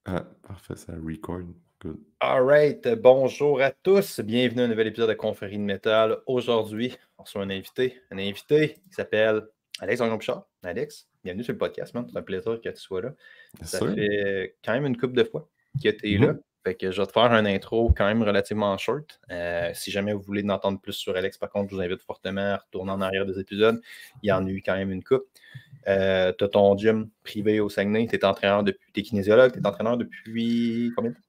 Ah, parfait, ça record. Good. All right, bonjour à tous. Bienvenue à un nouvel épisode de Confrérie de métal. Aujourd'hui, on reçoit un invité qui s'appelle Alex Pichard. Alex, bienvenue sur le podcast, man. C'est un plaisir que tu sois là. Bien Ça sûr. fait quand même une couple de fois que tu es là. Fait que je vais te faire un intro quand même relativement short. Si jamais vous voulez en entendre plus sur Alex, par contre, je vous invite fortement à retourner en arrière des épisodes. Il y en a eu quand même une couple. Tu as ton gym privé au Saguenay. Tu es entraîneur depuis. Tu es kinésiologue. Tu es entraîneur depuis combien de temps?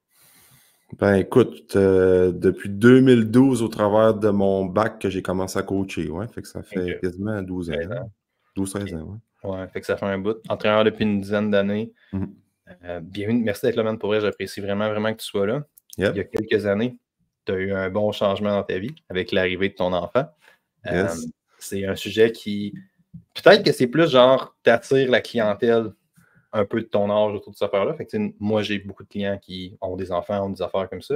Ben écoute, depuis 2012, au travers de mon bac, que j'ai commencé à coacher, ouais. Fait que ça fait Ok. quasiment 12 ans. 16 ans. 12-16 ans, ouais. Ouais, fait que ça fait un bout. Entraîneur depuis une dizaine d'années. Mhm. Bienvenue, merci d'être là, man. Pour vrai, j'apprécie vraiment, vraiment que tu sois là. Yep. Il y a quelques années, tu as eu un bon changement dans ta vie avec l'arrivée de ton enfant. Yes. C'est un sujet qui, peut-être que c'est plus genre, t'attires la clientèle un peu de ton âge autour de cette affaire-là. Fait que, moi, j'ai beaucoup de clients qui ont des enfants, ont des affaires comme ça.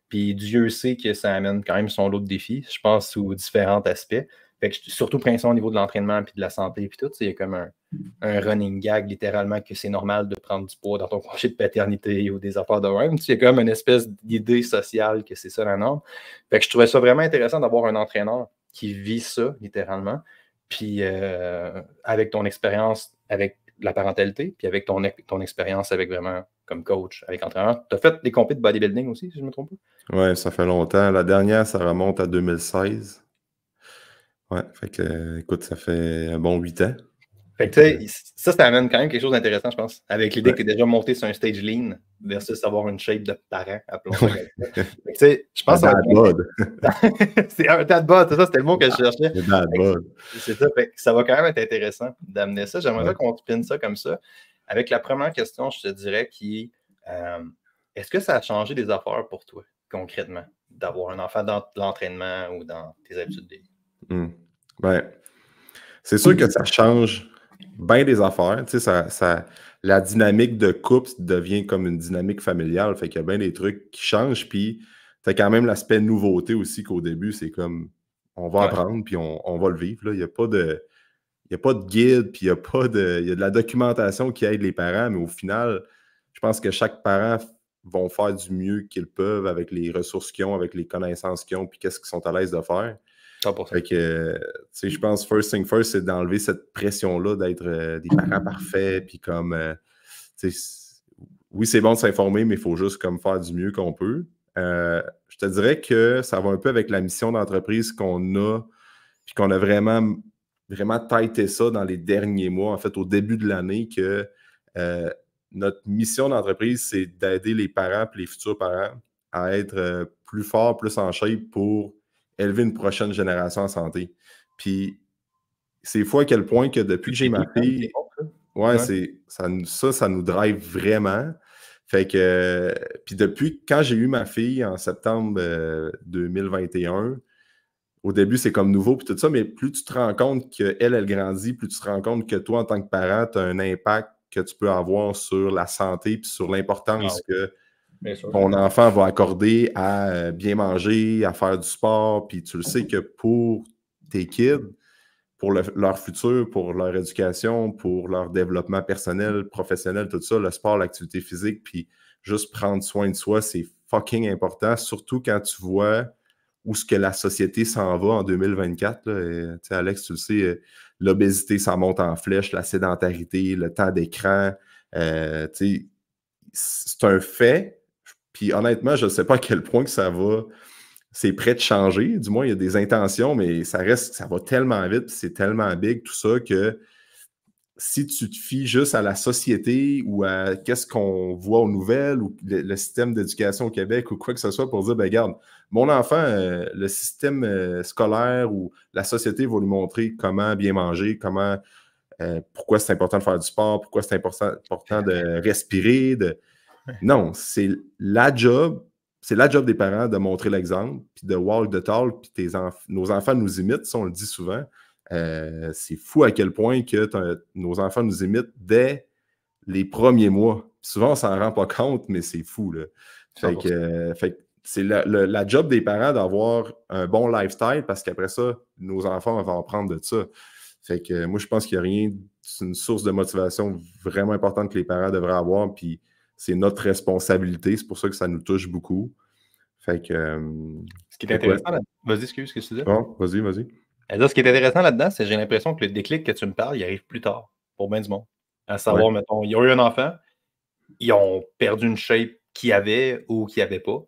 Puis Dieu sait que ça amène quand même son lot de défis, je pense, sous différents aspects. Fait que surtout principalement au niveau de l'entraînement puis de la santé puis tout, il y a comme un running gag littéralement que c'est normal de prendre du poids dans ton congé de paternité ou des affaires de même. Il y a comme une espèce d'idée sociale que c'est ça la norme. Fait que je trouvais ça vraiment intéressant d'avoir un entraîneur qui vit ça littéralement. Puis avec ton expérience avec la parentalité, puis avec ton expérience avec vraiment comme coach, avec entraîneur. Tu as fait des compétitions de bodybuilding aussi, si je ne me trompe pas? Ouais, ça fait longtemps. La dernière, ça remonte à 2016. Ouais, fait que, écoute, ça fait un bon 8 ans. Fait que, tu sais, ça amène quand même quelque chose d'intéressant, je pense, avec l'idée Ouais. que tu es déjà monté sur un stage lean versus avoir une shape de parent, appelons ça comme ça. Fait que, tu sais, je pense que ça va Dad bod. c'est un dad bod, c'est ça, c'était le mot que je cherchais. Le dad bod. C'est ça, fait que ça va quand même être intéressant d'amener ça. J'aimerais Ouais. qu'on spinne ça comme ça. Avec la première question, je te dirais qui est-ce que ça a changé des affaires pour toi, concrètement, d'avoir un enfant dans l'entraînement ou dans tes habitudes de vie? Ben, c'est sûr que ça change bien des affaires. Tu sais, la dynamique de couple devient comme une dynamique familiale. Fait qu'il y a bien des trucs qui changent. Puis, tu as quand même l'aspect nouveauté aussi qu'au début, c'est comme on va apprendre puis on va le vivre. Là. Il n'y a pas de guide, puis il y a de la documentation qui aide les parents, mais au final, je pense que chaque parent vont faire du mieux qu'ils peuvent avec les ressources qu'ils ont, avec les connaissances qu'ils ont, puis qu'est-ce qu'ils sont à l'aise de faire. 100%. Fait que, tu sais, je pense, first thing first, c'est d'enlever cette pression-là d'être des parents parfaits, puis comme, tu sais, oui, c'est bon de s'informer, mais il faut juste comme faire du mieux qu'on peut. Je te dirais que ça va un peu avec la mission d'entreprise qu'on a, puis qu'on a vraiment tighté ça dans les derniers mois, en fait, au début de l'année, que notre mission d'entreprise, c'est d'aider les parents et les futurs parents à être plus forts, plus en shape pour élever une prochaine génération en santé. Puis, c'est fou à quel point que depuis que j'ai ma fille, ouais, ça nous drive vraiment. Fait que, puis depuis quand j'ai eu ma fille en septembre 2021, au début, c'est comme nouveau, puis tout ça, mais plus tu te rends compte qu'elle, elle grandit, plus tu te rends compte que toi, en tant que parent, tu as un impact que tu peux avoir sur la santé, puis sur l'importance que ton enfant va accorder à bien manger, à faire du sport, puis tu le sais que pour tes kids, pour leur futur, pour leur éducation, pour leur développement personnel, professionnel, tout ça, le sport, l'activité physique, puis juste prendre soin de soi, c'est fucking important, surtout quand tu vois où ce que la société s'en va en 2024. Là. Alex, tu le sais, l'obésité, ça monte en flèche, la sédentarité, le temps d'écran. C'est un fait. Puis honnêtement, je ne sais pas à quel point que ça va. C'est prêt de changer. Du moins, il y a des intentions, mais ça va tellement vite, c'est tellement big, tout ça, que si tu te fies juste à la société ou à qu'est-ce qu'on voit aux nouvelles ou le système d'éducation au Québec ou quoi que ce soit pour dire, ben regarde, mon enfant, le système scolaire ou la société va lui montrer comment bien manger, pourquoi c'est important de faire du sport, pourquoi c'est important de respirer. Non, c'est la job des parents de montrer l'exemple, puis de walk the talk, puis nos enfants nous imitent, ça on le dit souvent. C'est fou à quel point que nos enfants nous imitent dès les premiers mois. Souvent, on s'en rend pas compte, mais c'est fou. Là. Fait que c'est la job des parents d'avoir un bon lifestyle parce qu'après ça, nos enfants vont apprendre de ça. Fait que moi, je pense qu'il n'y a rien, c'est une source de motivation vraiment importante que les parents devraient avoir. Puis c'est notre responsabilité. C'est pour ça que ça nous touche beaucoup. Fait que. Ce qui est intéressant, vas-y, excuse ce que tu disais. Oh, vas-y, vas-y. Ce qui est intéressant là-dedans, c'est que j'ai l'impression que le déclic que tu me parles, il arrive plus tard, pour bien du monde. À savoir, mettons, ils ont eu un enfant, ils ont perdu une shape qu'ils avaient ou qu'ils n'avaient pas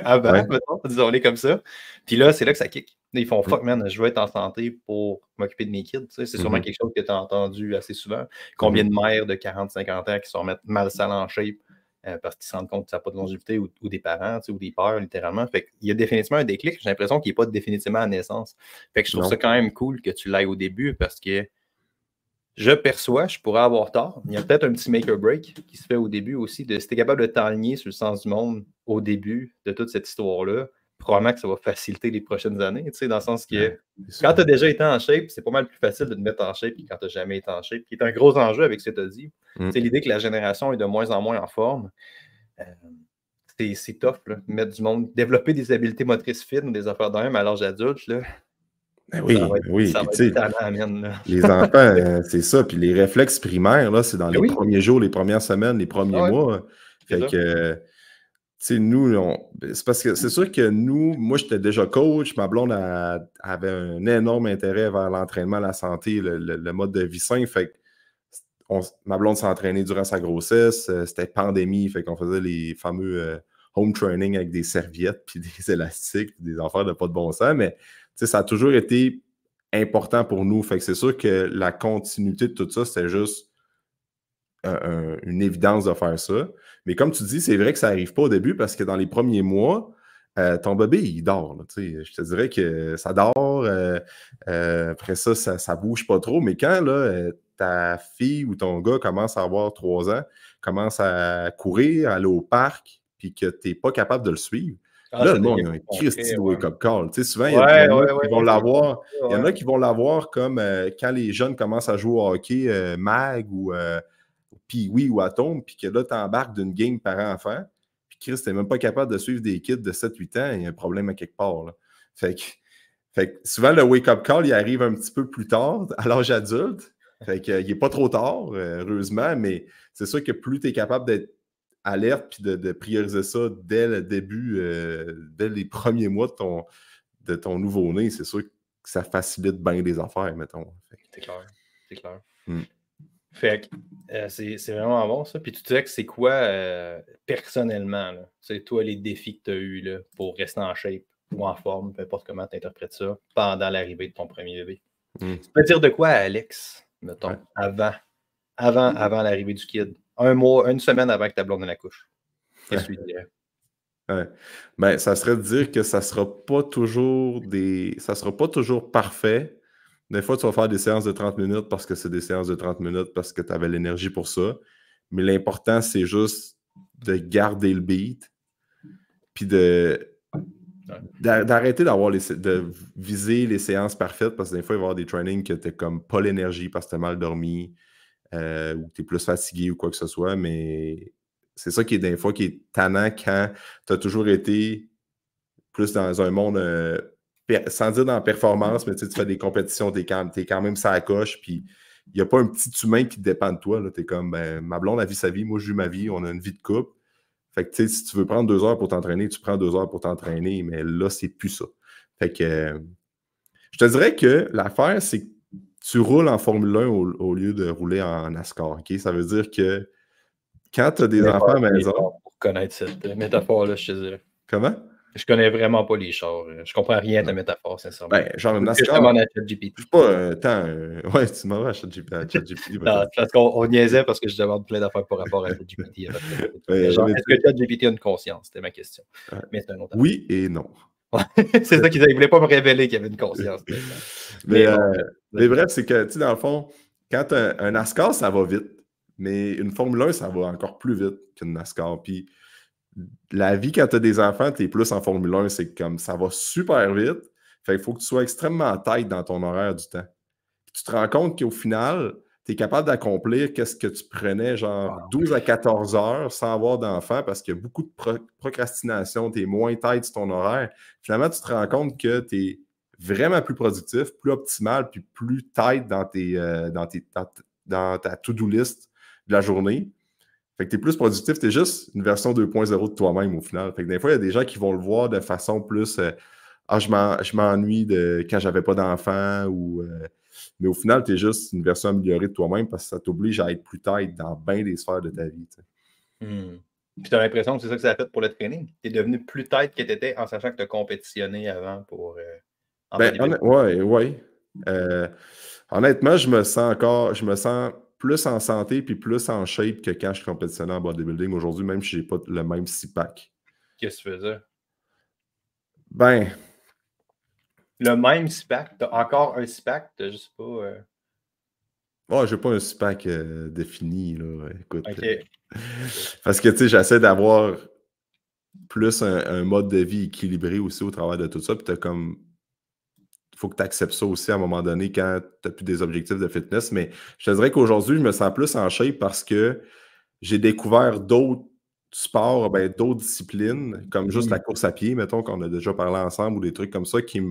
avant, mettons, disons-les comme ça. Puis là, c'est là que ça kick. Ils font fuck, man, je veux être en santé pour m'occuper de mes kids. C'est sûrement quelque chose que tu as entendu assez souvent. Combien de mères de 40-50 ans qui se remettent mal sales en shape parce qu'ils se rendent compte que ça n'a pas de longévité ou des parents ou des pères, littéralement. Fait qu'il y a définitivement un déclic. J'ai l'impression qu'il n'est pas définitivement à naissance. Fait que je trouve ça quand même cool que tu l'ailles au début parce que je perçois, je pourrais avoir tort. Il y a peut-être un petit make or break qui se fait au début aussi. Si tu es capable de t'aligner sur le sens du monde au début de toute cette histoire-là, probablement que ça va faciliter les prochaines années. Dans le sens que quand tu as déjà été en shape, c'est pas mal plus facile de te mettre en shape que quand tu n'as jamais été en shape. Qui est un gros enjeu avec ce que tu as dit. C'est l'idée que la génération est de moins en moins en forme. C'est tough, là, mettre du monde, développer des habiletés motrices fines ou des affaires d'un même à l'âge adulte. Là. Ben oui, ça va être talent, les enfants, c'est ça. Puis les réflexes primaires, là, c'est dans les premiers jours, les premières semaines, les premiers mois. Fait que, tu sais, nous, c'est parce que c'est sûr que nous, moi, j'étais déjà coach. Ma blonde avait un énorme intérêt vers l'entraînement, la santé, le mode de vie sain. Fait que ma blonde s'entraînait durant sa grossesse. C'était pandémie. Fait qu'on faisait les fameux home training avec des serviettes, puis des élastiques, puis des affaires de pas de bon sens. Mais ça a toujours été important pour nous. Fait que c'est sûr que la continuité de tout ça, c'était juste une évidence de faire ça. Mais comme tu dis, c'est vrai que ça n'arrive pas au début parce que dans les premiers mois, ton bébé, il dort. Là, je te dirais que ça dort. Après ça, ça bouge pas trop. Mais quand là, ta fille ou ton gars commence à avoir 3 ans, commence à courir, à aller au parc, puis que tu n'es pas capable de le suivre, là, le monde, il y a un Christy de wake-up call. Souvent, il y en a qui vont l'avoir. Il y en a qui vont l'avoir comme quand les jeunes commencent à jouer au hockey, Mag ou Pee-Wee ou Atom, puis que là, tu embarques d'une game par enfant, puis Chris, tu n'es même pas capable de suivre des kids de 7-8 ans, il y a un problème à quelque part. Là. Fait que souvent, le wake-up call, il arrive un petit peu plus tard, à l'âge adulte. Fait qu'il n'est pas trop tard, heureusement, mais c'est sûr que plus tu es capable d'être alerte puis de prioriser ça dès le début, dès les premiers mois de ton nouveau-né, c'est sûr que ça facilite bien les affaires, mettons. C'est clair, c'est clair. Fait que c'est vraiment bon, ça. Puis tu disais que c'est quoi, personnellement, c'est toi les défis que tu as eus là, pour rester en shape ou en forme, peu importe comment tu interprètes ça, pendant l'arrivée de ton premier bébé. Tu peux dire de quoi à Alex, mettons, avant l'arrivée du kid? Un mois, une semaine avant que ta blonde la couche. Qu'est-ce que tu dirais? Ben, ça serait de dire que ça sera pas toujours parfait. Des fois, tu vas faire des séances de 30 minutes parce que c'est des séances de 30 minutes parce que tu avais l'énergie pour ça. Mais l'important, c'est juste de garder le beat puis d'arrêter de viser les séances parfaites parce que des fois, il va y avoir des trainings que tu n'as comme pas l'énergie parce que tu as mal dormi ou que tu es plus fatigué ou quoi que ce soit. Mais c'est ça qui est des fois qui est tannant quand tu as toujours été plus dans un monde, sans dire dans la performance, mais tu fais des compétitions, tu es quand même ça à coche, puis il n'y a pas un petit humain qui dépend de toi. Tu es comme, ma blonde a vu sa vie, moi je vis ma vie, on a une vie de couple. Fait que si tu veux prendre 2 heures pour t'entraîner, tu prends 2 heures pour t'entraîner, mais là, c'est plus ça. Fait que je te dirais que l'affaire, c'est que tu roules en Formule 1 au lieu de rouler en NASCAR. Okay? Ça veut dire que quand tu as des enfants à la maison. Pour connaître cette métaphore-là, je te dirais. Comment? Je connais vraiment pas les chars. Je comprends rien à ta métaphore, sincèrement. Ben, genre, NASCAR. Je demande à ChatGPT. Je sais pas, ouais, tu m'en vas à ChatGPT. Non, parce qu'on niaisait parce que je demande plein d'affaires par rapport à ChatGPT. Est-ce que ChatGPT a une conscience? C'était ma question. Mais c'est un autre. Oui et non. C'est ça qu'ils ne voulaient pas me révéler qu'il y avait une conscience. mais bref, c'est que, tu sais, dans le fond, quand un NASCAR, ça va vite. Mais une Formule 1, ça va encore plus vite qu'une NASCAR. Puis la vie, quand tu as des enfants, tu es plus en Formule 1, c'est comme ça va super vite. Fait qu'il faut que tu sois extrêmement tight dans ton horaire du temps. Puis tu te rends compte qu'au final, tu es capable d'accomplir qu'est-ce que tu prenais, genre 12 à 14 heures sans avoir d'enfant parce qu'il y a beaucoup de procrastination, tu es moins tight sur ton horaire. Finalement, tu te rends compte que tu es vraiment plus productif, plus optimal, puis plus tight dans ta to-do list de la journée. Fait que tu es plus productif, tu es juste une version 2.0 de toi-même au final. Fait que des fois, il y a des gens qui vont le voir de façon plus je m'ennuie de quand j'avais pas d'enfant ou mais au final, tu es juste une version améliorée de toi-même parce que ça t'oblige à être plus tight dans bien des sphères de ta vie. Puis tu as l'impression que c'est ça que ça a fait pour le training. Tu es devenu plus tête que tu étais en sachant que tu as compétitionné avant pour en bodybuilding. Ouais. Honnêtement, je me sens plus en santé puis plus en shape que quand je compétitionnais en bodybuilding. Aujourd'hui, même si je n'ai pas le même six-pack. Qu'est-ce que tu faisais? Ben. Le même six-pack? Tu as encore un six-pack? Tu n'as juste pas. J'ai pas un six-pack défini, là. Écoute. OK. Parce que, tu sais, j'essaie d'avoir plus un mode de vie équilibré aussi au travers de tout ça. Puis t'as comme. Il faut que tu acceptes ça aussi à un moment donné quand tu n'as plus des objectifs de fitness. Mais je te dirais qu'aujourd'hui, je me sens plus en shape parce que j'ai découvert d'autres sports, d'autres disciplines, comme juste la course à pied, mettons, qu'on a déjà parlé ensemble, ou des trucs comme ça, qui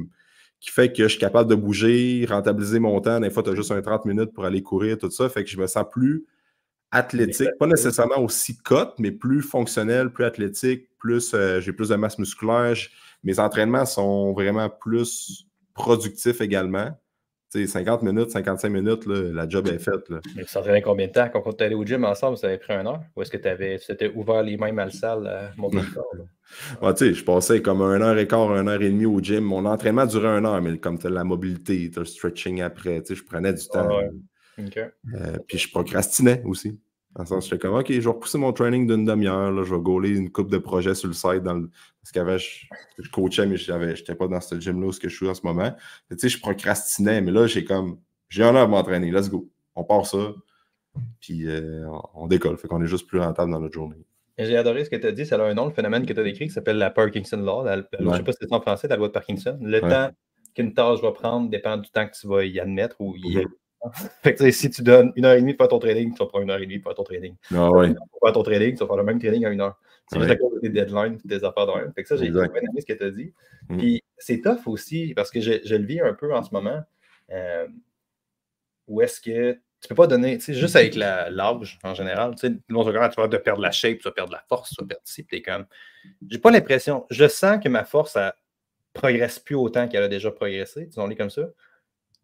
fait que je suis capable de bouger, rentabiliser mon temps. Des fois, tu as juste un 30 minutes pour aller courir, tout ça. Fait que je me sens plus athlétique, pas nécessairement aussi cut, mais plus fonctionnel, plus athlétique, j'ai plus de masse musculaire. Mes entraînements sont vraiment plus productifs également. Tu sais, 50 minutes, 55 minutes, là, la job est faite. Là. Mais tu s'entraînais combien de temps? Quand tu allé au gym ensemble, ça avait pris 1 heure? Ou est-ce que tu t'étais ouvert les mêmes à la salle à monter le corps? Ouais, tu sais, je passais comme 1h15, 1h30 au gym. Mon entraînement durait 1 heure, mais comme tu as la mobilité, tu as le stretching après, tu sais, je prenais du temps. Okay. Puis je procrastinais aussi. Dans le sens, j'étais comme, OK, je vais repousser mon training d'une demi-heure, là, je vais gauler une coupe de projets sur le site. Parce qu'avant, je coachais, mais je n'étais pas dans ce gym-là où je suis en ce moment. Tu sais, je procrastinais, mais là, j'ai 1 heure à m'entraîner, let's go. On part ça, puis on décolle. Fait qu'on est juste plus rentable dans notre journée. J'ai adoré ce que tu as dit. Ça a un nom, le phénomène que tu as décrit, qui s'appelle la Parkinson Law. Je ne sais pas si c'est en français, la loi de Parkinson. Le temps qu'une tâche va prendre dépend du temps que tu vas y admettre ou y Fait que si tu donnes 1h30 pour faire ton trading, tu vas prendre 1h30 pour faire ton trading. Pour faire ton trading, tu vas faire le même trading en 1 heure. C'est juste à cause de tes deadlines et tes affaires de rien. Fait que ça, j'ai bien aimé ce que tu as dit. Puis c'est tough aussi, parce que je le vis un peu en ce moment, où est-ce que tu peux pas donner, tu sais, juste avec l'âge en général, tu sais, tu vas de perdre la shape, tu vas perdre la force, tu vas perdre ci, puis t'es comme. J'ai pas l'impression, je sens que ma force, elle progresse plus autant qu'elle a déjà progressé, disons-le comme ça.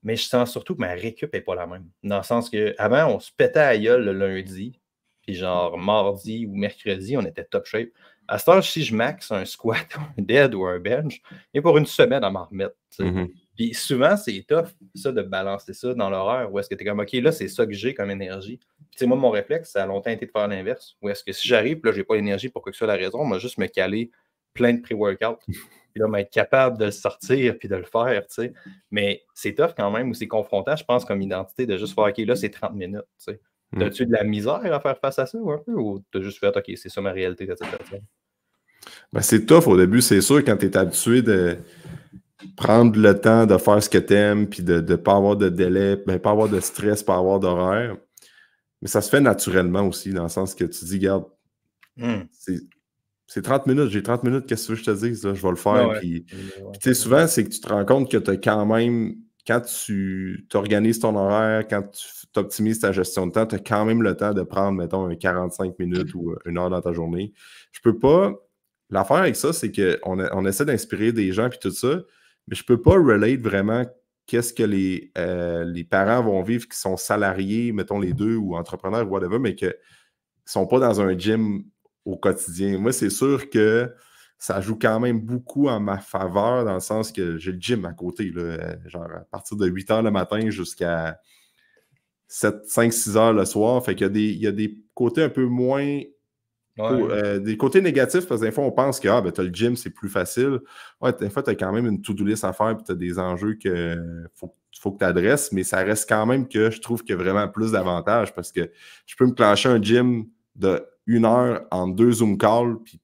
Mais je sens surtout que ma récup n'est pas la même. Dans le sens qu'avant, on se pétait à la gueule le lundi, puis genre mardi ou mercredi, on était top shape. À cette heure, si je max un squat, un dead ou un bench, et pour une semaine à m'en remettre. Puis souvent, c'est tough, ça, de balancer ça dans l'horaire, où est-ce que tu es comme, OK, là, c'est ça que j'ai comme énergie. Puis moi, mon réflexe, ça a longtemps été de faire l'inverse. Où est-ce que si j'arrive, là, je n'ai pas l'énergie pour quoi que ce soit la raison, moi, juste me caler plein de pré-workout. Puis là, être capable de le sortir puis de le faire, tu sais. Mais c'est tough quand même, ou c'est confrontant, je pense, comme identité, de juste faire, OK, là, c'est 30 minutes, tu sais. As-tu de la misère à faire face à ça, ou un peu, ou t'as juste fait, OK, c'est ça ma réalité, c'est tough au début, c'est sûr, quand tu es habitué de prendre le temps de faire ce que tu aimes, puis de ne pas avoir de délai, pas avoir de stress, pas avoir d'horaire. Mais ça se fait naturellement aussi, dans le sens que tu dis, regarde, c'est 30 minutes, j'ai 30 minutes, qu'est-ce que je te dis? Là, je vais le faire. Puis tu sais, souvent, c'est que tu te rends compte que tu as quand même, quand tu organises ton horaire, quand tu optimises ta gestion de temps, tu as quand même le temps de prendre, mettons, 45 minutes ou 1 heure dans ta journée. Je peux pas. L'affaire avec ça, c'est qu'on essaie d'inspirer des gens puis tout ça, mais je peux pas relate vraiment qu'est-ce que les parents vont vivre qui sont salariés, mettons les deux, ou entrepreneurs, ou whatever, mais qui ne sont pas dans un gym au quotidien. Moi, c'est sûr que ça joue quand même beaucoup en ma faveur, dans le sens que j'ai le gym à côté, là, genre à partir de 8 h le matin jusqu'à 5-6 h le soir. Fait qu'il y a des côtés un peu moins. Des côtés négatifs, parce que des fois, on pense que tu as le gym, c'est plus facile. Ouais, des fois, tu as quand même une to-do list à faire, puis tu as des enjeux qu'il faut que tu adresses, mais ça reste quand même que je trouve qu'il y a vraiment plus d'avantages, parce que je peux me clencher un gym de 1 heure en 2 Zoom calls, puis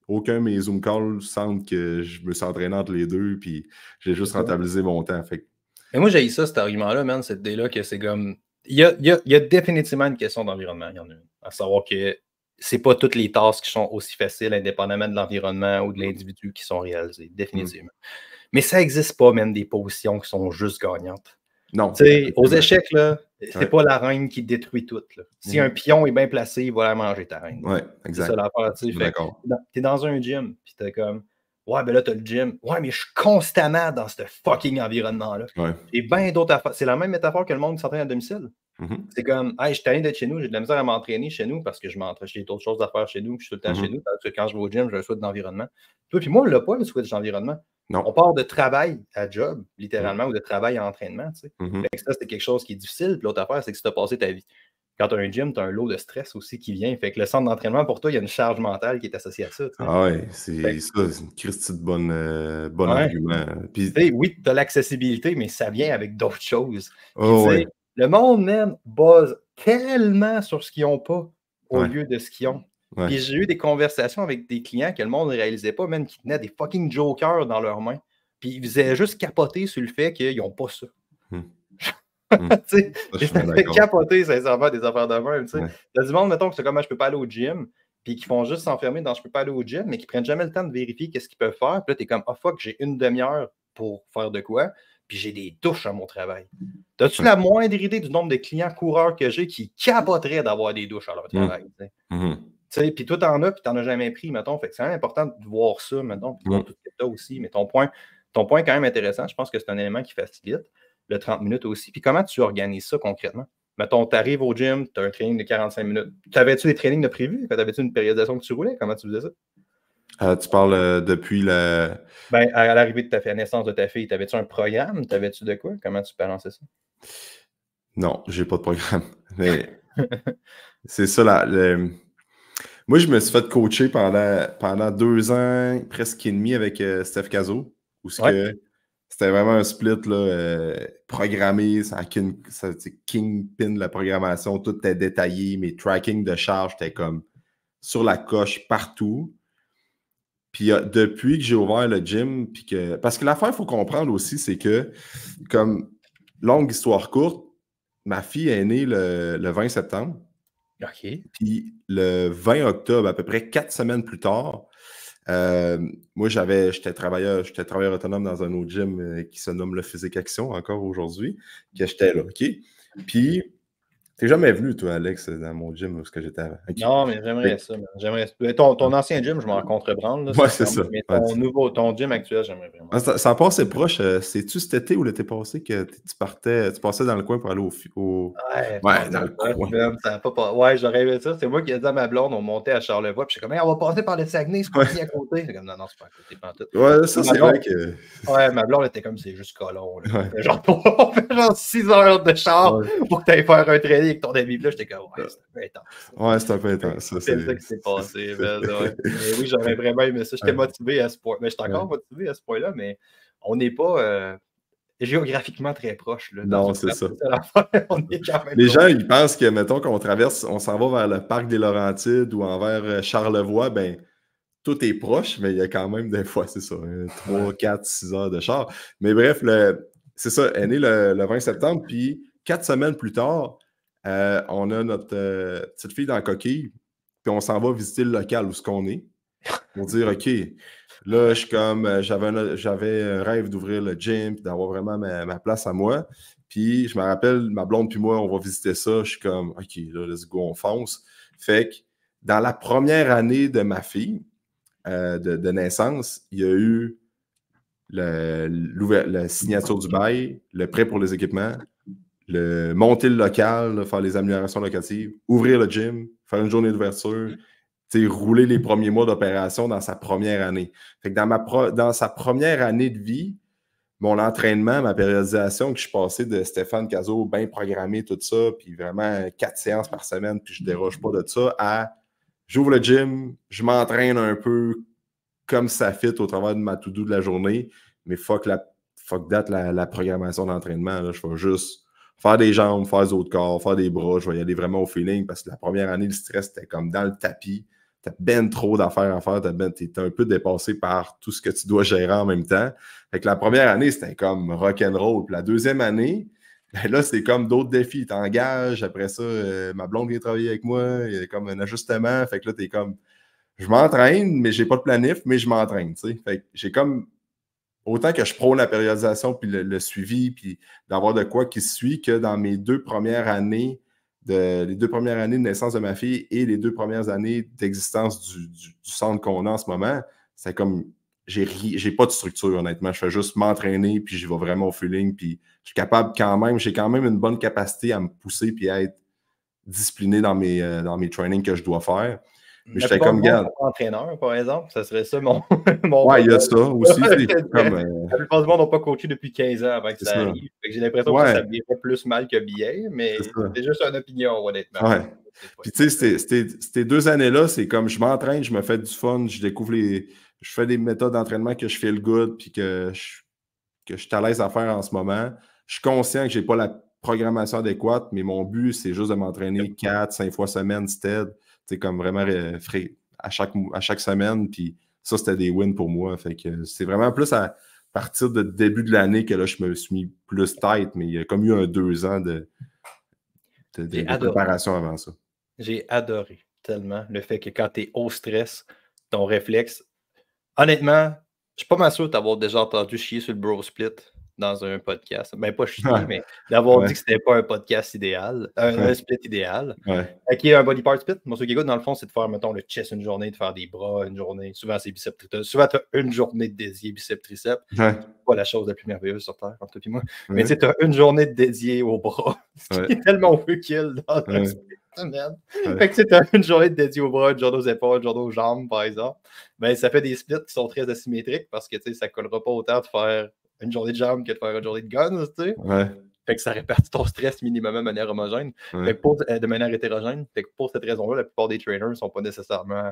aucun de mes Zoom calls sentent que je me suis entraîné entre les deux, puis j'ai juste rentabilisé mon temps. Fait. Mais moi, j'ai eu ça, cet argument-là, man, cette idée-là, que c'est comme. Il y a définitivement une question d'environnement. Il y en a une. À savoir que c'est pas toutes les tâches qui sont aussi faciles, indépendamment de l'environnement ou de l'individu qui sont réalisées, définitivement. Mais ça n'existe pas, même des positions qui sont juste gagnantes. Non. Tu sais, aux échecs, là, c'est Ouais. pas la reine qui détruit tout. Là. Si un pion est bien placé, il va la manger, ta reine. Ouais, C'est exact. ça l'affaire. Je suis d'accord. T'es dans un gym, puis t'es comme, ouais, ben là, t'as le gym. Ouais, mais je suis constamment dans ce fucking environnement-là. Ouais. J'ai bien d'autres affaires. C'est la même métaphore que le monde qui s'entraîne à domicile. C'est comme, hey, je suis tanné d'être chez nous, j'ai de la misère à m'entraîner chez nous parce que je m'entraîne, j'ai d'autres choses à faire chez nous, puis je suis tout le temps chez nous. Parce que quand je vais au gym, j'ai un switch d'environnement. Toi, puis moi, on l'a pas, le switch d'environnement. Non. On part de travail à job, littéralement, ou de travail à entraînement. Tu sais. Fait que ça, c'est quelque chose qui est difficile. Puis l'autre affaire, c'est que si tu as passé ta vie. Quand tu as un gym, tu as un lot de stress aussi qui vient. Fait que le centre d'entraînement, pour toi, il y a une charge mentale qui est associée à ça. Tu sais. Ah ouais, c'est ça, c'est une Christie de bon Ouais. argument. Puis, Tu sais, oui, tu as l'accessibilité, mais ça vient avec d'autres choses. Puis, oh, tu sais, ouais. le monde, même, base tellement sur ce qu'ils n'ont pas au Ouais. lieu de ce qu'ils ont. Ouais. Puis j'ai eu des conversations avec des clients que le monde ne réalisait pas, même qui tenaient des fucking jokers dans leurs mains. Puis ils faisaient juste capoter sur le fait qu'ils n'ont pas ça. Tu sais, Je suis ça bien fait d'accord. capoter, sincèrement, des affaires de même. Tu sais. Ouais. T'as du monde, mettons, que c'est comme, je peux pas aller au gym, puis qui font juste s'enfermer dans je peux pas aller au gym, mais qui prennent jamais le temps de vérifier qu'est-ce qu'ils peuvent faire. Puis là, t'es comme, oh fuck, j'ai une demi-heure pour faire de quoi, puis j'ai des douches à mon travail. T'as-tu la moindre idée du nombre de clients coureurs que j'ai qui capoteraient d'avoir des douches à leur travail? Tu sais, puis toi, t'en as, puis t'en as jamais pris, mettons. Fait que c'est quand même important de voir ça, mettons, puis de voir tout ce que t'as aussi. Mais ton point est quand même intéressant. Je pense que c'est un élément qui facilite le 30 minutes aussi. Puis comment tu organises ça concrètement? Mettons, tu arrives au gym, tu as un training de 45 minutes. T'avais-tu des trainings de prévu? T'avais-tu une périodisation que tu roulais? Comment tu faisais ça? Tu parles depuis la. Ben, à l'arrivée de la naissance de ta fille, t'avais-tu un programme? T'avais-tu de quoi? Comment tu balançais ça? Non, j'ai pas de programme. Mais c'est ça, moi, je me suis fait coacher pendant 2 ans, presque et demi avec Steph Cazo, où c'était vraiment un split là, programmé, ça kingpin de la programmation, tout était détaillé, mes tracking de charge étaient comme sur la coche partout. Puis depuis que j'ai ouvert le gym, parce que l'affaire, il faut comprendre aussi, c'est que, comme longue histoire courte, ma fille est née le 20 septembre. OK. Puis le 20 octobre, à peu près 4 semaines plus tard, moi, j'étais travailleur autonome dans un autre gym qui se nomme le Physique Action encore aujourd'hui, que j'étais là, OK? Puis, t'es jamais venu, toi, Alex, dans mon gym où j'étais avant. Okay. Non, mais j'aimerais ça. Ton ancien gym, je m'en contre-branle. Ouais, c'est ça. Mais ton gym actuel, j'aimerais vraiment. Ça passait proche. C'est-tu cet été ou l'été passé que tu passais dans le coin pour aller au... Ouais, dans le coin. Ouais, j'aurais aimé ça. C'est moi qui ai dit à ma blonde, on montait à Charlevoix, puis je suis comme, hey, on va passer par le Saguenay, c'est pas à côté. C'est comme, non, c'est pas à côté, pas en tout. Ouais, ça, c'est vrai que... Ouais, ma blonde était comme, c'est juste colon. Là. On fait genre 6 heures de char pour que tu ailles faire un training avec ton ami. Puis là, j'étais comme, ouais, c'est un peu intense. Ouais, c'est un peu intense. C'est ça qui s'est passé. Mais oui, j'aurais vraiment aimé ça. J'étais motivé à ce point. Mais je suis encore motivé à ce point-là, mais on n'est pas géographiquement très proche. Là, non, c'est ça. On est quand même les gens, ils pensent que, mettons, qu'on traverse, on s'en va vers le parc des Laurentides ou envers Charlevoix, ben tout est proche, mais il y a quand même des fois, c'est ça, 3, 4, 6 heures de char. Mais bref, c'est ça, elle est née le 20 septembre, puis 4 semaines plus tard, on a notre petite fille dans la coquille, puis on s'en va visiter le local où ce qu'on est, pour dire, OK, là, je suis comme, j'avais un rêve d'ouvrir le gym, puis d'avoir vraiment ma place à moi. Puis, je me rappelle, ma blonde puis moi, on va visiter ça. Je suis comme, OK, là, let's go, on fonce. Fait que, dans la première année de ma fille, de naissance, il y a eu la signature du bail, le prêt pour les équipements, monter le local, faire les améliorations locatives, ouvrir le gym, faire une journée d'ouverture, rouler les premiers mois d'opération dans sa première année. Fait que dans sa première année de vie, mon entraînement, ma périodisation que je suis passé de Stéphane Cazo, bien programmé, tout ça, puis vraiment 4 séances par semaine, puis je ne déroge pas de ça, à j'ouvre le gym, je m'entraîne un peu comme ça fit au travers de ma to-do de la journée, mais fuck that, la programmation d'entraînement. Là, je vais juste faire des jambes, faire des autres corps, faire des bras, je vais y aller vraiment au feeling, parce que la première année, le stress, était comme dans le tapis. T'as ben trop d'affaires à faire, t'es un peu dépassé par tout ce que tu dois gérer en même temps. Fait que la première année, c'était comme rock'n'roll. Puis la deuxième année, ben là, c'est comme d'autres défis. T'engages, après ça, ma blonde vient travailler avec moi, il y a comme un ajustement. Fait que là, t'es comme, je m'entraîne, mais j'ai pas de planif, mais je m'entraîne, tu sais. Fait que j'ai comme, autant que je prône la périodisation puis le suivi, puis d'avoir de quoi qui suit, que dans mes 2 premières années, les 2 premières années de naissance de ma fille et les 2 premières années d'existence du centre qu'on a en ce moment, c'est comme, j'ai pas de structure, honnêtement. Je fais juste m'entraîner, puis j'y vais vraiment au feeling, puis je suis capable j'ai quand même une bonne capacité à me pousser puis à être discipliné dans mes trainings que je dois faire. Mais j'étais comme, garde. Entraîneur, par exemple, ça serait ça mon ouais, il y a ça aussi. Comme, la plupart du monde n'ont pas coaché depuis 15 ans avant que ça arrive. J'ai l'impression que ça virait plus mal que bien, mais c'est juste une opinion, honnêtement. Ouais. Puis tu sais, ces 2 années-là, c'est comme je m'entraîne, je me fais du fun, je découvre je fais des méthodes d'entraînement que je fais le good, puis que je suis à l'aise à faire en ce moment. Je suis conscient que je n'ai pas la programmation adéquate, mais mon but, c'est juste de m'entraîner 4-5 fois semaine, stead. C'est comme vraiment à chaque semaine. Puis ça, c'était des wins pour moi. Fait que c'est vraiment plus à partir du début de l'année que là, je me suis mis plus tight, mais il y a comme eu 2 ans de préparation avant ça. J'ai adoré tellement le fait que quand tu es au stress, ton réflexe. Honnêtement, je suis pas mal sûr de t'avoir déjà entendu chier sur le bro split dans un podcast. Ben, pas chier, mais d'avoir dit que c'était pas un podcast idéal, un split idéal. Qui est un body part split. Moi, ce qui est dans le fond, c'est de faire, mettons, le chest une journée, de faire des bras une journée. Souvent, c'est biceps triceps. Souvent, tu as une journée dédiée biceps triceps. C'est pas la chose la plus merveilleuse sur Terre, entre toi et moi. Mais tu sais, tu as une journée dédiée aux bras. Ce qui est tellement kill dans le split. Fait que tu as une journée dédiée aux bras, une journée aux épaules, une journée aux jambes, par exemple. Ben, ça fait des splits qui sont très asymétriques parce que ça ne collera pas autant de faire une journée de jambes que de faire une journée de guns, tu sais. Fait que ça répartit ton stress minimum de manière homogène. Fait que de manière hétérogène. Fait que pour cette raison-là, la plupart des trainers ne sont pas nécessairement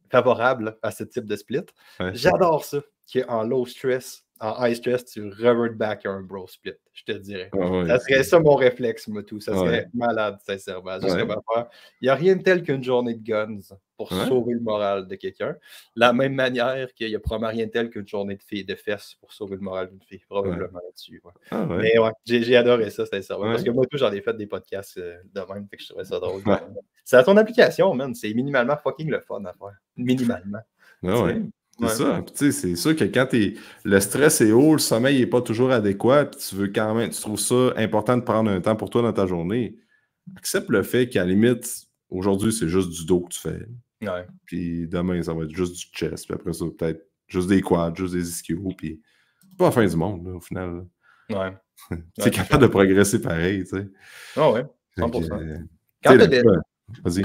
favorables à ce type de split. J'adore ça, qu'en low stress, en high stress, tu revert back à un bro split, je te dirais. Ça serait ça mon réflexe, moi, tout. Ça serait malade, sincèrement. Juste comme affaire. Il n'y a rien de tel qu'une journée de guns pour sauver le moral de quelqu'un. La même manière qu'il n'y a probablement rien de tel qu'une journée de fesses pour sauver le moral d'une fille, probablement là-dessus. Mais j'ai adoré ça, sincèrement. Parce que moi, tout, j'en ai fait des podcasts de même, fait que je trouvais ça drôle. C'est à ton application, man. C'est minimalement fucking le fun à faire. Minimalement. C'est ça. C'est sûr que quand le stress est haut, le sommeil n'est pas toujours adéquat, puis tu veux quand même, tu trouves ça important de prendre un temps pour toi dans ta journée, accepte le fait qu'à la limite, aujourd'hui, c'est juste du dos que tu fais. Puis demain, ça va être juste du chest, puis après ça, peut-être juste des quads, juste des ischios, puis c'est pas la fin du monde, là, au final. C'est capable de progresser pareil, tu sais. 100%. Vas-y.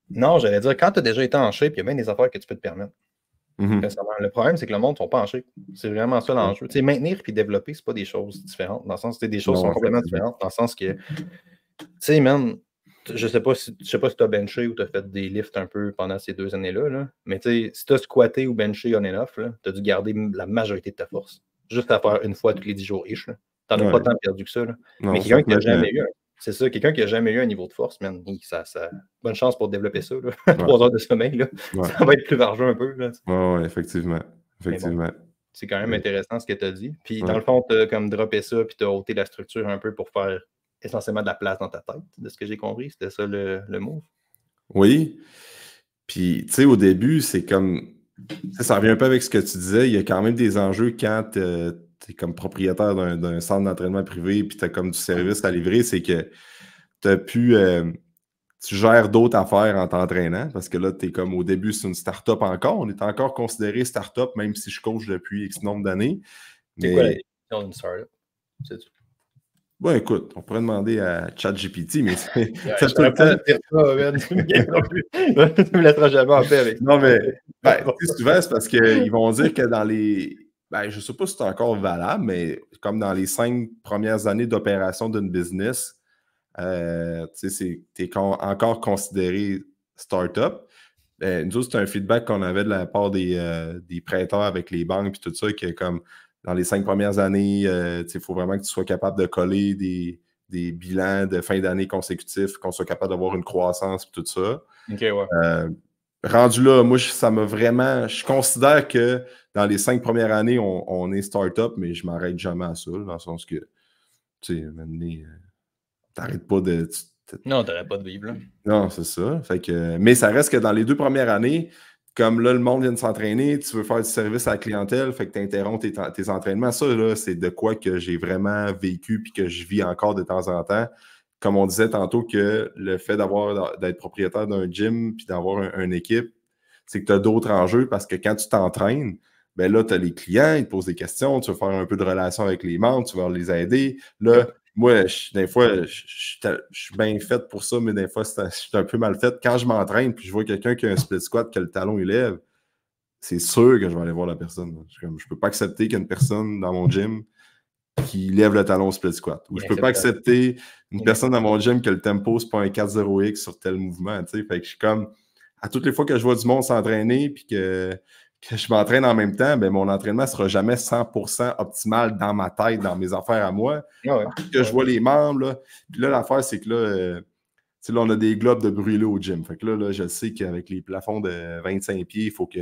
Non, j'allais dire, quand tu as déjà été en shape, il y a bien des affaires que tu peux te permettre. Le problème, c'est que le monde ne sont pas en shape. C'est vraiment ça l'enjeu. Maintenir et développer, c'est pas des choses différentes. Dans le sens, des choses sont complètement différentes. Dans le sens que, tu sais, man, je sais pas si tu as benché ou tu as fait des lifts un peu pendant ces 2 années-là, là, mais tu sais, si tu as squatté ou benché on and off, tu as dû garder la majorité de ta force. Juste à faire une fois tous les 10 jours ish. Tu n'en as pas tant perdu que ça. Là. Mais quelqu'un qui n'a jamais eu c'est ça, quelqu'un qui n'a jamais eu un niveau de force, man, bonne chance pour développer ça. 3 heures de sommeil, là. Ça va être plus vargeux un peu. Oui, effectivement. Bon, c'est quand même intéressant ce que tu as dit. Puis dans le fond, tu as comme droppé ça, puis tu as ôté la structure un peu pour faire essentiellement de la place dans ta tête, de ce que j'ai compris. C'était ça le move? Oui. Puis, tu sais, au début, c'est comme... Ça revient un peu avec ce que tu disais. Il y a quand même des enjeux quand tu es comme propriétaire d'un centre d'entraînement privé puis tu as comme du service à livrer. C'est que tu as pu... tu gères d'autres affaires en t'entraînant parce que là, tu es comme au début, c'est une start-up encore. On est encore considéré start-up, même si je coach depuis X nombre d'années. C'est quoi la définition d'une start-up? C'est-tu? Bon, écoute, on pourrait demander à ChatGPT, mais c'est tout le temps. Tu me laisseras jamais en paix avec ça. Non, mais souvent, c'est parce qu'ils vont dire que dans les... je ne sais pas si c'est encore valable, mais comme dans les 5 premières années d'opération d'une business, tu es encore considéré start-up. Nous autres, c'est un feedback qu'on avait de la part des prêteurs avec les banques et tout ça, que comme dans les 5 premières années, il faut vraiment que tu sois capable de coller des bilans de fin d'année consécutifs, qu'on soit capable d'avoir une croissance et tout ça. Rendu là, moi, ça m'a vraiment... Je considère que dans les 5 premières années, on est start-up, mais je ne m'arrête jamais à ça, dans le sens que, tu sais, maintenant, t'arrêtes pas de... Non, t'arrêtes pas de vivre, là. Non, c'est ça. Fait que, mais ça reste que dans les 2 premières années, comme là, le monde vient de s'entraîner, tu veux faire du service à la clientèle, fait que tu interromps tes entraînements. Ça, là, c'est de quoi que j'ai vraiment vécu puis que je vis encore de temps en temps. Comme on disait tantôt que le fait d'être propriétaire d'un gym puis d'avoir une équipe, c'est que tu as d'autres enjeux parce que quand tu t'entraînes, ben là, tu as les clients, ils te posent des questions, tu veux faire un peu de relation avec les membres, tu vas les aider. Là, moi, des fois, je suis bien fait pour ça, mais des fois, je suis un peu mal fait. Quand je m'entraîne puis je vois quelqu'un qui a un split squat, que le talon il lève, c'est sûr que je vais aller voir la personne. Je ne peux pas accepter qu'il y ait une personne dans mon gym qui lève le talon au split squat. Ou je ne peux pas accepter une personne dans mon gym que le tempo, c'est pas un 4-0X sur tel mouvement. Fait que je suis comme, à toutes les fois que je vois du monde s'entraîner puis que je m'entraîne en même temps, ben mon entraînement ne sera jamais 100% optimal dans ma tête, dans mes affaires à moi. Je vois les membres, là. Puis là, l'affaire, c'est que là, là, on a des globes de brûlé au gym. Fait que là, je sais qu'avec les plafonds de 25 pieds, il faut que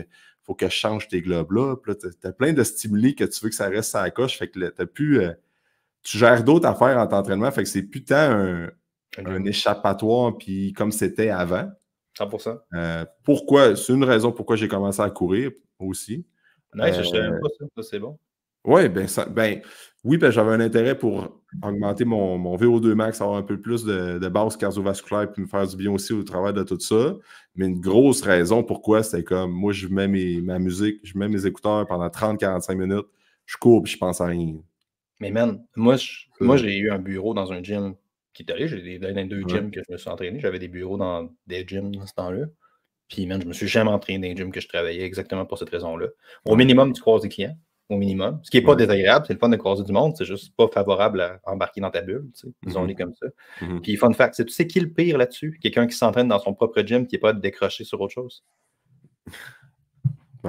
je change tes globes-là. Puis là, tu as plein de stimuli que tu veux que ça reste à la coche. Fait que là, tu gères d'autres affaires en t'entraînement. Fait que c'est plus tant un échappatoire puis comme c'était avant. 100%. Pourquoi? C'est une raison pourquoi j'ai commencé à courir aussi. Nice, je ne savais même pas ça. Ça, c'est bon. Oui, oui, j'avais un intérêt pour augmenter mon VO2 max, avoir un peu plus de base cardiovasculaire puis me faire du bien aussi au travers de tout ça. Mais une grosse raison pourquoi, c'était comme moi, je mets ma musique, je mets mes écouteurs pendant 30-45 minutes, je cours puis je pense à rien. Mais man, moi j'ai eu un bureau dans un gym qui est allé. J'ai dans 2 gyms que je me suis entraîné. J'avais des bureaux dans des gyms dans ce temps-là. Puis, man, je me suis jamais entraîné dans les gyms que je travaillais exactement pour cette raison-là. Au minimum, tu croises des clients. Au minimum. Ce qui n'est pas désagréable, c'est le fun de croiser du monde. C'est juste pas favorable à embarquer dans ta bulle. Disons-les comme ça. Puis, fun fact, tu sais qui est le pire là-dessus? Quelqu'un qui s'entraîne dans son propre gym qui n'est pas décroché sur autre chose.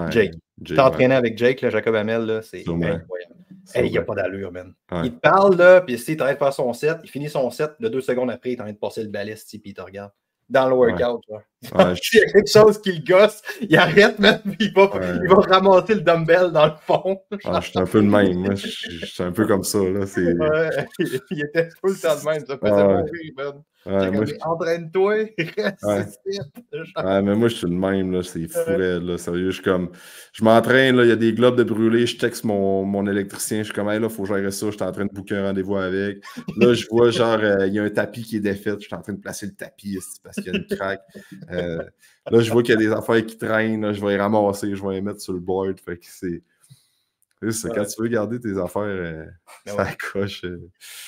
Jake. T'entraîner avec Jake, là, Jacob Hamel, là, c'est incroyable. Il n'y a pas d'allure, man. Il te parle, là, puis il est en train de faire son set, il finit son set, 2 secondes après, il est en train de passer le balai, puis il te regarde. Dans le workout, il y a quelque chose qui le gosse, il arrête, man, puis il va ramasser le dumbbell dans le fond. Je suis un peu le même, moi. Je suis un peu comme ça, là. Il était tout le temps de même, ça faisait mourir, man. Entraîne-toi, reste ici. Mais moi, je suis le même, là. C'est fou, là. Sérieux, je m'entraîne, là. Il y a des globes de brûlé. Je texte mon électricien. Je suis comme, hey, là, il faut gérer ça. Je suis en train de booker un rendez-vous avec. Là, je vois, genre, il y a un tapis qui est défait. Je suis en train de placer le tapis parce qu'il y a une craque. Là, je vois qu'il y a des affaires qui traînent. Là, je vais les ramasser. Je vais les mettre sur le board. Fait que c'est quand tu veux garder tes affaires, ça accroche.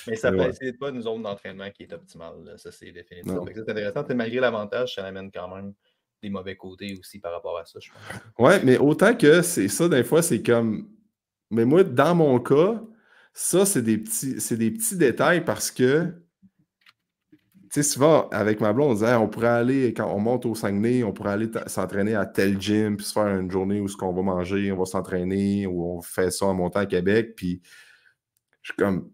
Mais ça ne pas une zone d'entraînement qui est optimale. Là. Ça, c'est définitif. C'est intéressant. Malgré l'avantage, ça amène quand même des mauvais côtés aussi par rapport à ça, je pense. Ouais, mais autant que c'est ça, des fois, c'est comme. Mais moi, dans mon cas, ça, c'est des petits détails parce que. Tu sais, souvent, avec ma blonde, on disait, on pourrait aller, quand on monte au Saguenay, on pourrait aller s'entraîner à tel gym, puis se faire une journée où on va manger, on va s'entraîner, ou on fait ça en montant à Québec, puis je suis comme,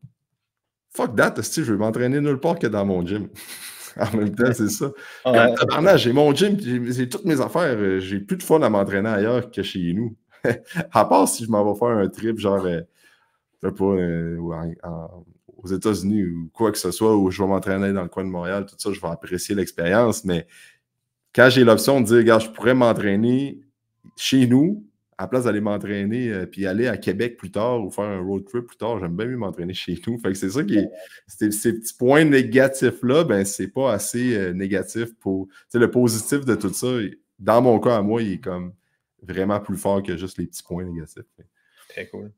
fuck that, je veux m'entraîner nulle part que dans mon gym. En même temps, c'est ça. J'ai mon gym, j'ai toutes mes affaires, j'ai plus de fun à m'entraîner ailleurs que chez nous. À part si je m'en vais faire un trip, genre, je sais pas, aux États-Unis ou quoi que ce soit, où je vais m'entraîner dans le coin de Montréal, tout ça, je vais apprécier l'expérience. Mais quand j'ai l'option de dire, regarde, je pourrais m'entraîner chez nous, à la place d'aller m'entraîner puis aller à Québec plus tard ou faire un road trip plus tard, j'aime bien mieux m'entraîner chez nous. Fait que c'est ça qui est. Ces petits points négatifs-là, ben, c'est pas assez négatif pour. Tu sais, le positif de tout ça, dans mon cas, à moi, il est comme vraiment plus fort que juste les petits points négatifs. Très cool.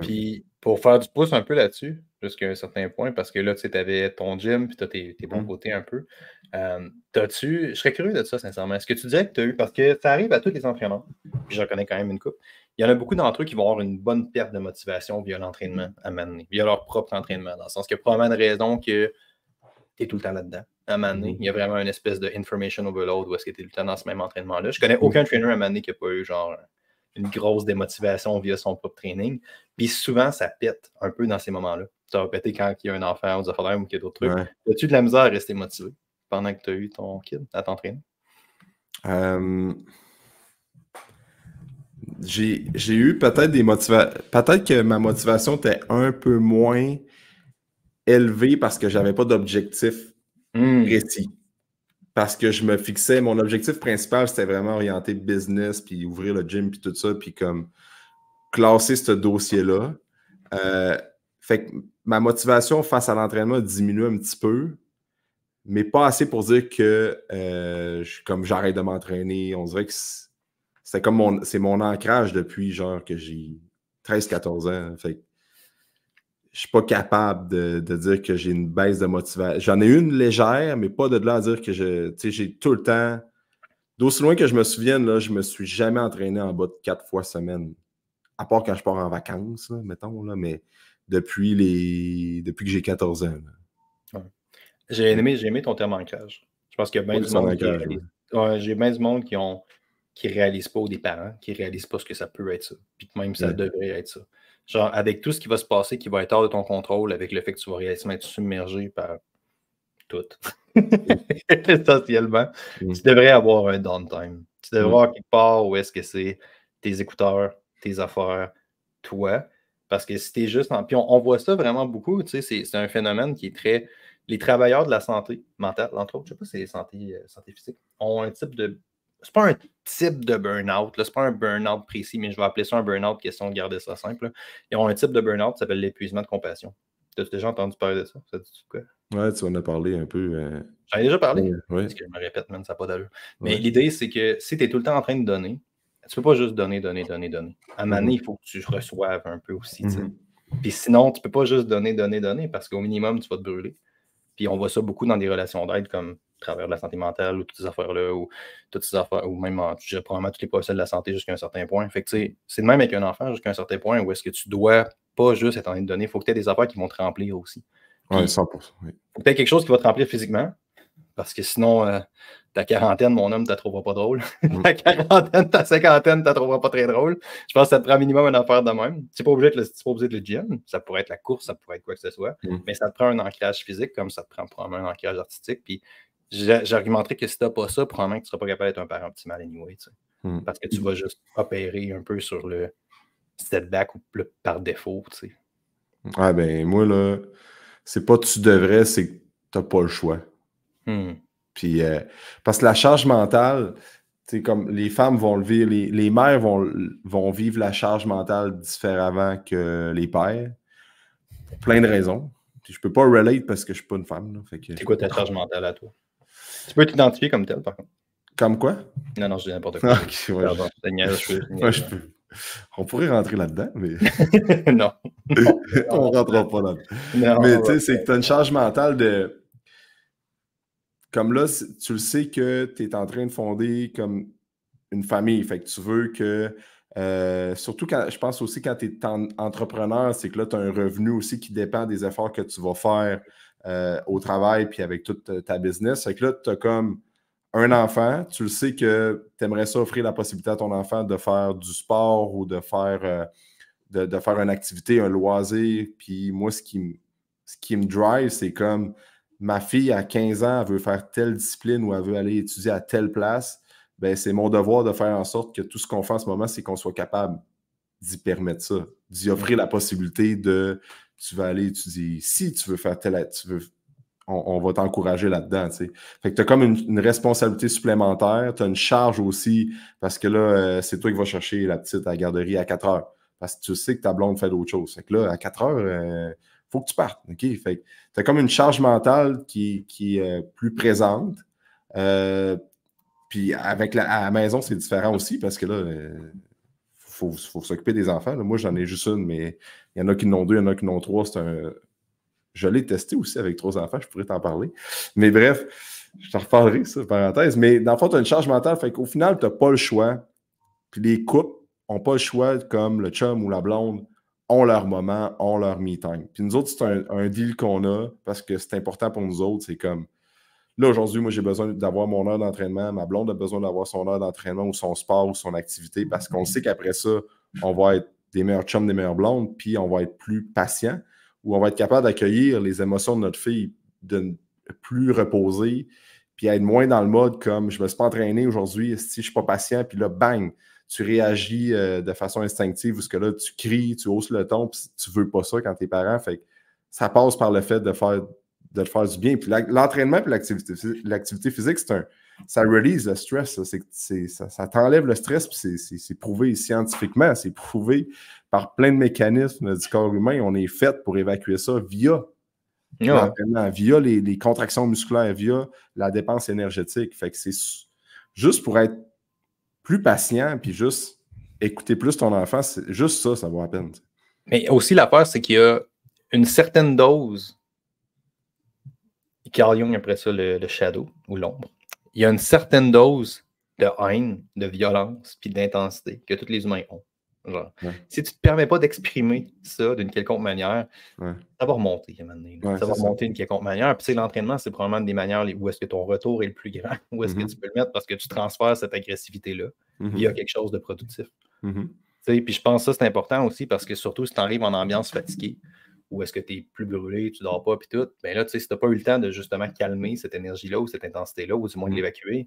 Puis, pour faire du pouce un peu là-dessus, jusqu'à un certain point, parce que là, tu sais, tu avais ton gym, puis tu as tes bons côtés un peu. Je serais curieux de ça, sincèrement. Est-ce que tu dirais que tu as eu, parce que ça arrive à tous les entraîneurs, puis j'en connais quand même une couple, il y en a beaucoup d'entre eux qui vont avoir une bonne perte de motivation via l'entraînement à m'amener, via leur propre entraînement, dans le sens qu'il y a probablement une raison que tu es tout le temps là-dedans. À m'amener, il y a vraiment une espèce de information overload où est-ce que tu es tout le temps dans ce même entraînement-là. Je connais aucun trainer à m'amener qui n'a pas eu genre une grosse démotivation via son propre training. Puis souvent, ça pète un peu dans ces moments-là. Ça va péter quand il y a un enfant ou des affaires ou qu'il y a d'autres trucs. As-tu de la misère à rester motivé pendant que tu as eu ton kid à t'entraîner? J'ai eu peut-être des motivations. Peut-être que ma motivation était un peu moins élevée parce que j'avais pas d'objectif précis. parce que je me fixais, mon objectif principal, c'était vraiment orienter business, puis ouvrir le gym, puis tout ça, puis comme classer ce dossier-là. Fait que ma motivation face à l'entraînement a diminué un petit peu, mais pas assez pour dire que comme j'arrête de m'entraîner. On dirait que c'est comme c'est mon ancrage depuis genre que j'ai 13-14 ans. Fait que je suis pas capable de dire que j'ai une baisse de motivation. J'en ai une légère, mais pas de là à dire que j'ai tout le temps. D'aussi loin que je me souvienne, là, je me suis jamais entraîné en bas de 4 fois semaine. À part quand je pars en vacances, là, mettons, là, mais depuis que j'ai 14 ans. Ouais. J'ai aimé ton terme ancrage. Je pense qu'il y a bien du monde j'ai bien du monde qui réalise pas, ou des parents qui réalisent pas ce que ça peut être ça. Puis que même ça devrait être ça. Genre, avec tout ce qui va se passer, qui va être hors de ton contrôle, avec le fait que tu vas réellement être submergé par tout. Essentiellement. Tu devrais avoir un downtime. Tu devrais avoir quelque part où est-ce que c'est tes écouteurs, tes affaires, toi. Parce que si t'es juste en. Puis on voit ça vraiment beaucoup, tu sais, c'est un phénomène qui est très. Les travailleurs de la santé mentale, entre autres, je ne sais pas si c'est santé physique, ont un type de. C'est pas un type de burn-out, c'est pas un burn-out précis, mais je vais appeler ça un burn-out, question de garder ça simple. Là. Ils ont un type de burn-out qui s'appelle l'épuisement de compassion. Tu as déjà entendu parler de ça? Ça dit quoi? Ouais, tu en as parlé un peu. J'en ai déjà parlé. Ouais. Parce que je me répète, man, ça n'a pas d'allure. Mais l'idée, c'est que si tu es tout le temps en train de donner, tu ne peux pas juste donner. À un moment donné, il faut que tu reçoives un peu aussi. Puis sinon, tu ne peux pas juste donner, parce qu'au minimum, tu vas te brûler. Puis on voit ça beaucoup dans des relations d'aide, comme à travers la santé mentale, ou toutes ces affaires-là, ou toutes ces affaires, ou même, je dirais probablement tous les professionnels de la santé jusqu'à un certain point. Fait que c'est de même avec un enfant jusqu'à un certain point où est-ce que tu dois pas juste être en train de donner, il faut que tu aies des affaires qui vont te remplir aussi. Oui, 100%. Il faut que tu aies quelque chose qui va te remplir physiquement, parce que sinon, ta quarantaine, mon homme, tu la trouveras pas drôle. Ta quarantaine, ta cinquantaine, tu la trouveras pas très drôle. Je pense que ça te prend minimum une affaire de même. Tu n'es pas obligé de le gym. Ça pourrait être la course, ça pourrait être quoi que ce soit. Mais ça te prend un ancrage physique, comme ça te prend probablement un ancrage artistique. Puis j'argumenterais que si tu n'as pas ça, probablement que tu ne seras pas capable d'être un parent optimal anyway. Parce que tu vas juste opérer un peu sur le setback ou le par défaut. Tu sais. Ah ben moi, là, c'est pas tu devrais, c'est que tu n'as pas le choix. Puis, parce que la charge mentale, c'est comme les femmes vont le vivre, les mères vont vivre la charge mentale différemment que les pères, pour plein de raisons. Puis je peux pas relate parce que je suis pas une femme. Là, c'est quoi ta charge mentale à toi? Tu peux t'identifier comme tel, par contre. Comme quoi? Non, je dis n'importe quoi. Je peux. On pourrait rentrer là-dedans, mais. Non. On ne rentrera pas là-dedans. Mais tu sais, c'est que tu as une charge mentale de. Comme là, tu le sais que tu es en train de fonder comme une famille. Fait que tu veux que. Surtout quand je pense aussi quand tu es entrepreneur, c'est que là, tu as un revenu aussi qui dépend des efforts que tu vas faire au travail puis avec toute ta business. Fait que là, tu as comme un enfant, tu le sais que tu aimerais ça offrir la possibilité à ton enfant de faire du sport ou de faire, de faire une activité, un loisir. Puis moi, ce qui me drive, c'est comme ma fille à 15 ans, elle veut faire telle discipline ou elle veut aller étudier à telle place. Ben, c'est mon devoir de faire en sorte que tout ce qu'on fait en ce moment, c'est qu'on soit capable d'y permettre ça, d'y offrir la possibilité de tu vas aller étudier. Si tu veux faire on va t'encourager là-dedans. Tu sais. Fait que tu as comme une responsabilité supplémentaire, tu as une charge aussi, parce que là, c'est toi qui vas chercher la petite à la garderie à 4 heures. Parce que tu sais que ta blonde fait d'autres choses. Fait que là, à 4 heures, faut que tu partes. OK? Fait que tu as comme une charge mentale qui est plus présente. Puis à la maison, c'est différent aussi parce que là, faut s'occuper des enfants. Là. Moi, j'en ai juste une, mais il y en a qui en ont deux, il y en a qui en ont trois. Je l'ai testé aussi avec 3 enfants, je pourrais t'en parler. Mais bref, je t'en reparlerai, ça, parenthèse. Mais dans le fond, tu as une charge mentale, fait qu'au final, tu n'as pas le choix. Puis les couples n'ont pas le choix, comme le chum ou la blonde, ont leur moment, ont leur me-time. Puis nous autres, c'est un deal qu'on a parce que c'est important pour nous autres. C'est comme, là, aujourd'hui, moi, j'ai besoin d'avoir mon heure d'entraînement. Ma blonde a besoin d'avoir son heure d'entraînement ou son sport ou son activité parce qu'on sait qu'après ça, on va être des meilleurs chums, des meilleures blondes, puis on va être plus patient où on va être capable d'accueillir les émotions de notre fille plus reposées, puis être moins dans le mode comme je ne me suis pas entraîné aujourd'hui, si je ne suis pas patient, puis là, bang, tu réagis de façon instinctive, parce que là, tu cries, tu hausses le ton, puis tu ne veux pas ça quand tu es parent. Fait que ça passe par le fait de faire de te faire du bien. Puis l'entraînement et l'activité physique, ça release le stress. Ça t'enlève le stress, puis c'est prouvé scientifiquement, c'est prouvé par plein de mécanismes du corps humain. On est fait pour évacuer ça via l'entraînement, via les contractions musculaires, via la dépense énergétique. Fait que c'est juste pour être plus patient, puis juste écouter plus ton enfant, c'est juste ça, ça vaut la peine. Mais aussi, l'affaire, c'est qu'il y a une certaine dose. Carl Jung, après ça, le shadow ou l'ombre. Il y a une certaine dose de haine, de violence, puis d'intensité que tous les humains ont. Genre, si tu ne te permets pas d'exprimer ça d'une quelconque manière, ça va remonter à un moment donné. Ça va remonter d'une quelconque manière. Puis l'entraînement, c'est probablement des manières où est-ce que ton retour est le plus grand, où est-ce que tu peux le mettre parce que tu transfères cette agressivité-là via quelque chose de productif. Puis je pense que ça, c'est important aussi parce que surtout si tu arrives en ambiance fatiguée, ou est-ce que tu es plus brûlé, tu dors pas, puis tout, bien là, si tu n'as pas eu le temps de justement calmer cette énergie-là ou cette intensité-là, ou du moins de l'évacuer,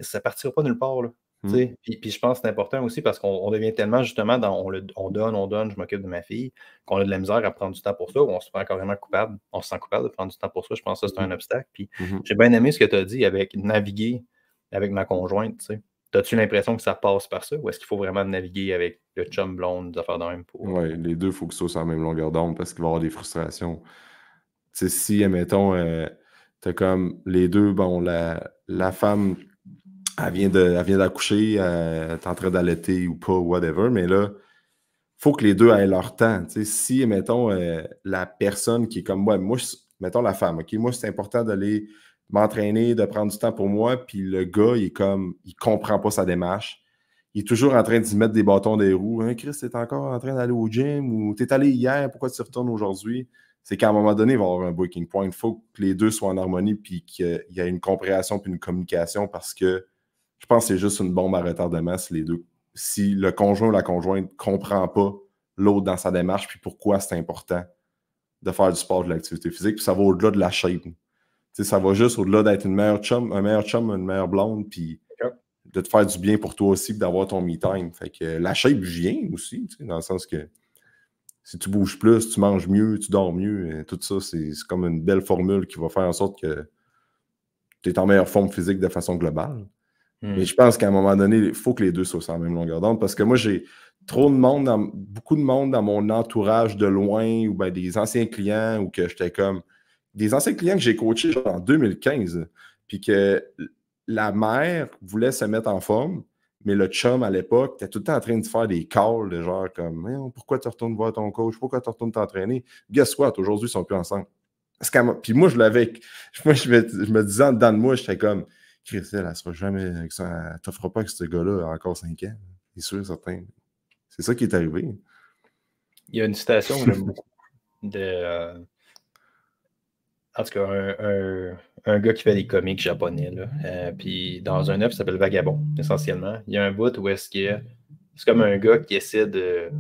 ça ne partira pas nulle part. Là. Puis je pense que c'est important aussi parce qu'on devient tellement justement dans on donne, je m'occupe de ma fille, qu'on a de la misère à prendre du temps pour ça, ou on se sent carrément coupable, on se sent coupable de prendre du temps pour ça. Je pense que ça, c'est un obstacle. Puis j'ai bien aimé ce que tu as dit avec naviguer avec ma conjointe, tu sais. As-tu l'impression que ça passe par ça ou est-ce qu'il faut vraiment naviguer avec le chum blonde, des affaires de même pour. Oui, les deux, il faut que ça soit sur la même longueur d'onde parce qu'il va y avoir des frustrations. Tu sais, si, admettons, t'as comme les deux, bon, la femme, elle vient d'accoucher, elle est en train d'allaiter ou pas, whatever, mais là, il faut que les deux aient leur temps. Tu sais, si, admettons, la personne qui est comme moi, mettons la femme, OK, moi, c'est important d'aller m'entraîner, de prendre du temps pour moi, puis le gars, il comprend pas sa démarche. Il est toujours en train d'y mettre des bâtons des roues. Hein, Chris, t'es encore en train d'aller au gym ou t'es allé hier, pourquoi tu retournes aujourd'hui? C'est qu'à un moment donné, il va y avoir un breaking point. Il faut que les deux soient en harmonie puis qu'il y ait une compréhension puis une communication parce que je pense que c'est juste une bombe à retardement si les deux. Si le conjoint ou la conjointe ne comprend pas l'autre dans sa démarche puis pourquoi c'est important de faire du sport, de l'activité physique, puis ça va au-delà de la shape. T'sais, ça va juste au-delà d'être un meilleur chum, une meilleure blonde, puis de te faire du bien pour toi aussi, puis d'avoir ton me-time. Fait que la shape vient aussi, dans le sens que si tu bouges plus, tu manges mieux, tu dors mieux, tout ça, c'est comme une belle formule qui va faire en sorte que tu es en meilleure forme physique de façon globale. Mais je pense qu'à un moment donné, il faut que les deux soient sur la même longueur d'onde, parce que moi, j'ai beaucoup de monde dans mon entourage de loin, ou ben des anciens clients, ou que j'étais comme des anciens clients que j'ai coachés genre en 2015, puis que la mère voulait se mettre en forme, mais le chum à l'époque était tout le temps en train de faire des calls de genre comme pourquoi tu retournes voir ton coach, pourquoi tu retournes t'entraîner? Guess what? Aujourd'hui, ils sont plus ensemble. Puis moi, je me disais en dedans de moi, j'étais comme Christelle, elle sera jamais. Elle t'offrira pas avec ce gars-là encore 5 ans. C'est sûr, certain. C'est ça qui est arrivé. Il y a une citation que j'aime beaucoup en tout cas, un gars qui fait des comics japonais. Puis dans un œuvre qui s'appelle Vagabond, essentiellement. Il y a un bout où est-ce que c'est comme un gars qui essaie de.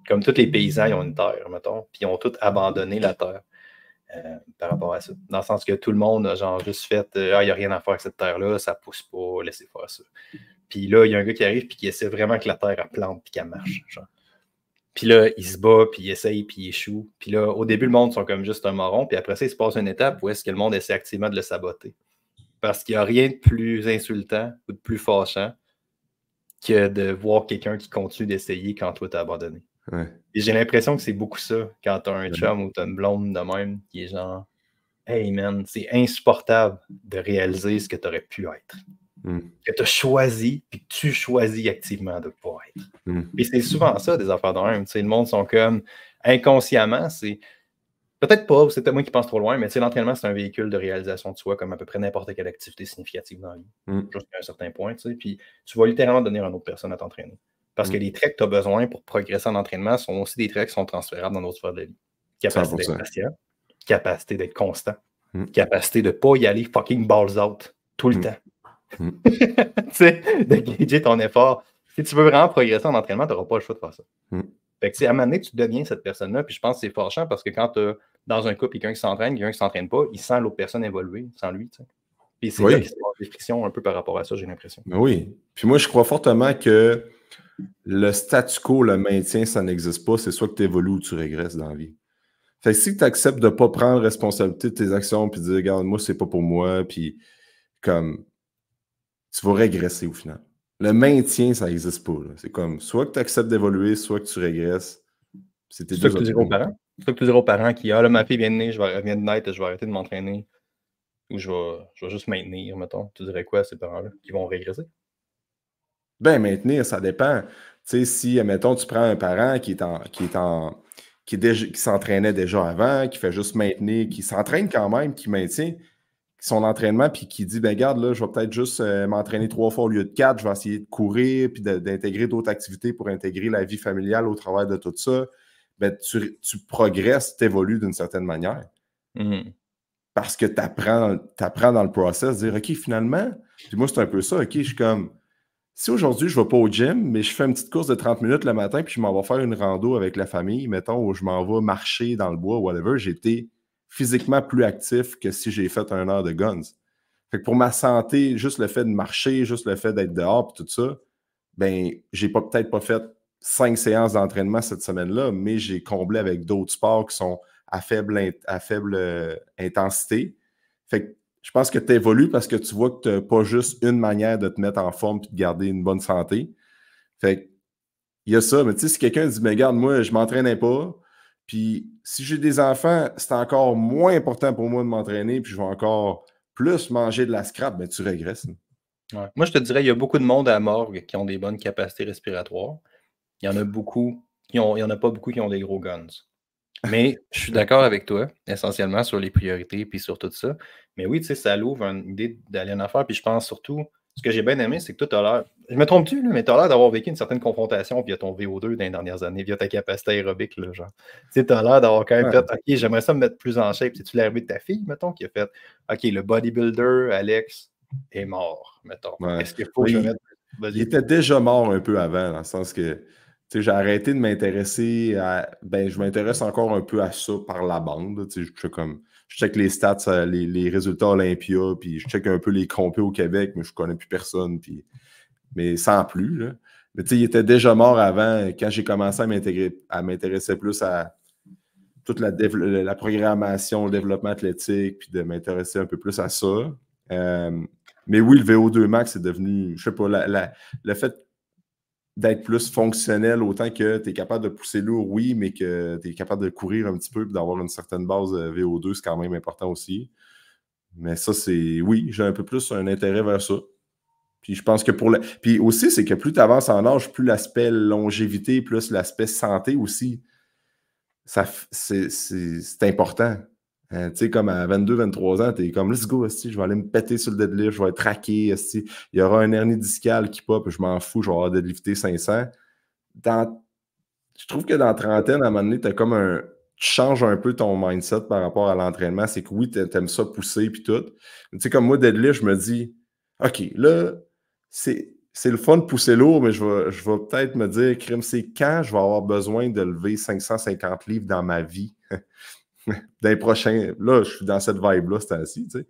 Comme tous les paysans, ils ont une terre, mettons, puis ils ont tous abandonné la terre par rapport à ça. Dans le sens que tout le monde a genre juste fait il n'y a rien à faire avec cette terre-là, ça pousse pas, laissez faire ça. Puis là, il y a un gars qui arrive puis qui essaie vraiment que la terre elle plante puis qu'elle marche. Genre. Puis là, il se bat, puis il essaye, puis il échoue. Puis là, au début, le monde sont comme juste un moron. Puis après ça, il se passe une étape où est-ce que le monde essaie activement de le saboter. Parce qu'il n'y a rien de plus insultant ou de plus fâchant que de voir quelqu'un qui continue d'essayer quand toi, t'as abandonné. Ouais. Et j'ai l'impression que c'est beaucoup ça quand t'as un chum ou t'as une blonde de même qui est genre « Hey man, c'est insupportable de réaliser ce que t'aurais pu être. » Que tu as choisi, puis que tu choisis activement de ne pas être. Et c'est souvent ça, des affaires de même. Le monde sont comme inconsciemment, c'est peut-être pas, c'est peut-être moi qui pense trop loin, mais l'entraînement, c'est un véhicule de réalisation de soi, comme à peu près n'importe quelle activité significative dans la vie, jusqu'à un certain point. Puis tu vas littéralement donner à une autre personne à t'entraîner. Parce que les traits que tu as besoin pour progresser en entraînement sont aussi des traits qui sont transférables dans d'autres sphères de la vie. Capacité d'être patient, capacité d'être constant, capacité de ne pas y aller fucking balls out tout le temps. Tu sais, de gager ton effort. Si tu veux vraiment progresser en entraînement, tu n'auras pas le choix de faire ça. Fait que, à un moment donné, tu deviens cette personne-là, puis je pense que c'est fâchant parce que quand tu as dans un couple quelqu'un qui s'entraîne, quelqu'un qui ne s'entraîne pas, il sent l'autre personne évoluer sans lui. T'sais. Puis c'est là qu'il se passe des frictions un peu par rapport à ça, j'ai l'impression. Oui. Puis moi, je crois fortement que le statu quo, le maintien, ça n'existe pas. C'est soit que tu évolues ou tu régresses dans la vie. Fait que si tu acceptes de ne pas prendre responsabilité de tes actions puis de dire, regarde, moi, c'est pas pour moi, puis comme tu vas régresser au final. Le maintien, ça n'existe pas. C'est comme soit que tu acceptes d'évoluer, soit que tu régresses. C'est tes C'est ça deux que tu dirais aux options. parents? C'est ça que tu dirais aux parents qui, ah là, ma fille vient de naître, je vais arrêter de m'entraîner. Ou je vais juste maintenir, mettons. Tu dirais quoi à ces parents-là qui vont régresser? Ben, maintenir, ça dépend. Tu sais, si, admettons, tu prends un parent qui s'entraînait déjà avant, qui fait juste maintenir, qui s'entraîne quand même, qui maintient son entraînement, puis qui dit, ben regarde, là, je vais peut-être juste m'entraîner 3 fois au lieu de 4, je vais essayer de courir, puis d'intégrer d'autres activités pour intégrer la vie familiale au travers de tout ça, ben tu progresses, tu évolues d'une certaine manière. Mhm. Parce que tu apprends dans le process, dire, OK, finalement, puis moi, c'est un peu ça, OK, je suis comme, si aujourd'hui, je ne vais pas au gym, mais je fais une petite course de 30 minutes le matin, puis je m'en vais faire une rando avec la famille, mettons, ou je m'en vais marcher dans le bois, whatever, j'ai été physiquement plus actif que si j'ai fait 1 heure de guns. Fait que pour ma santé, juste le fait de marcher, juste le fait d'être dehors, puis tout ça, ben, j'ai peut-être pas fait 5 séances d'entraînement cette semaine-là, mais j'ai comblé avec d'autres sports qui sont à faible intensité. Fait que je pense que tu évolues parce que tu vois que tu n'as pas juste une manière de te mettre en forme et de garder une bonne santé. Fait que, il y a ça. Mais tu sais, si quelqu'un dit, mais regarde, moi, je ne m'entraînais pas, puis si j'ai des enfants, c'est encore moins important pour moi de m'entraîner, puis je vais encore plus manger de la scrap, ben tu régresses. Ouais. Moi, je te dirais, il y a beaucoup de monde à la morgue qui ont des bonnes capacités respiratoires. Il y en a beaucoup il y en a pas beaucoup qui ont des gros guns. Mais je suis d'accord avec toi, essentiellement, sur les priorités puis sur tout ça. Mais oui, tu sais, ça l'ouvre une idée d'aller en affaire. Puis je pense surtout, ce que j'ai bien aimé, c'est que toi, tu as l'air. Je me trompe-tu, là, mais tu as l'air d'avoir vécu une certaine confrontation via ton VO2 dans les dernières années, via ta capacité aérobique, là, genre. Tu sais, tu as l'air d'avoir quand même Ouais. fait, OK, j'aimerais ça me mettre plus en shape. C'est-tu l'arrivée de ta fille, mettons, qui a fait, OK, le bodybuilder, Alex, est mort, mettons. Ouais. Est-ce qu'il faut que je me mette. Il Vas-y. était déjà mort un peu avant, dans le sens que j'ai arrêté de m'intéresser à. Ben, je m'intéresse encore un peu à ça par la bande. Je check les stats, les résultats Olympia, puis je check un peu les compés au Québec, mais je connais plus personne, puis, mais sans plus. Là. Mais il était déjà mort avant, quand j'ai commencé à m'intéresser plus à toute la programmation, le développement athlétique, puis de m'intéresser un peu plus à ça. Mais oui, le VO2 max est devenu, je sais pas, le fait d'être plus fonctionnel, autant que tu es capable de pousser lourd, oui, mais que tu es capable de courir un petit peu et d'avoir une certaine base VO2, c'est quand même important aussi. Mais ça, c'est, oui, j'ai un peu plus un intérêt vers ça. Puis je pense que Puis aussi, c'est que plus tu avances en âge, plus l'aspect longévité, plus l'aspect santé aussi, c'est important. Tu sais, comme à 22-23 ans, tu es comme, let's go, je vais aller me péter sur le deadlift, je vais être raqué, il y aura un hernie discale qui pop, je m'en fous, je vais avoir deadlifté 500. Je trouve que dans la trentaine, à un moment donné, tu changes un peu ton mindset par rapport à l'entraînement. C'est que oui, t'aimes ça pousser puis tout. Tu sais, comme moi, deadlift, je me dis, OK, là, c'est le fun de pousser lourd, mais je vais peut-être me dire, crime, c'est quand je vais avoir besoin de lever 550 livres dans ma vie. D'un prochain. Là, je suis dans cette vibe-là, c'est ainsi, tu sais.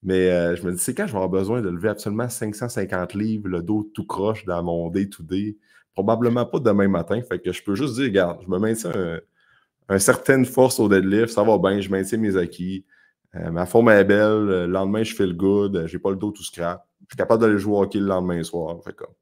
Mais je me dis, c'est quand je vais avoir besoin de lever absolument 550 livres, le dos tout croche dans mon day-to-day. Probablement pas demain matin. Fait que je peux juste dire, regarde, je me maintiens une certaine force au deadlift, ça va bien, je maintiens mes acquis. Ma forme est belle, le lendemain, je fais le good, j'ai pas le dos tout scrap. Je suis capable d'aller jouer au hockey le lendemain soir. Fait comme,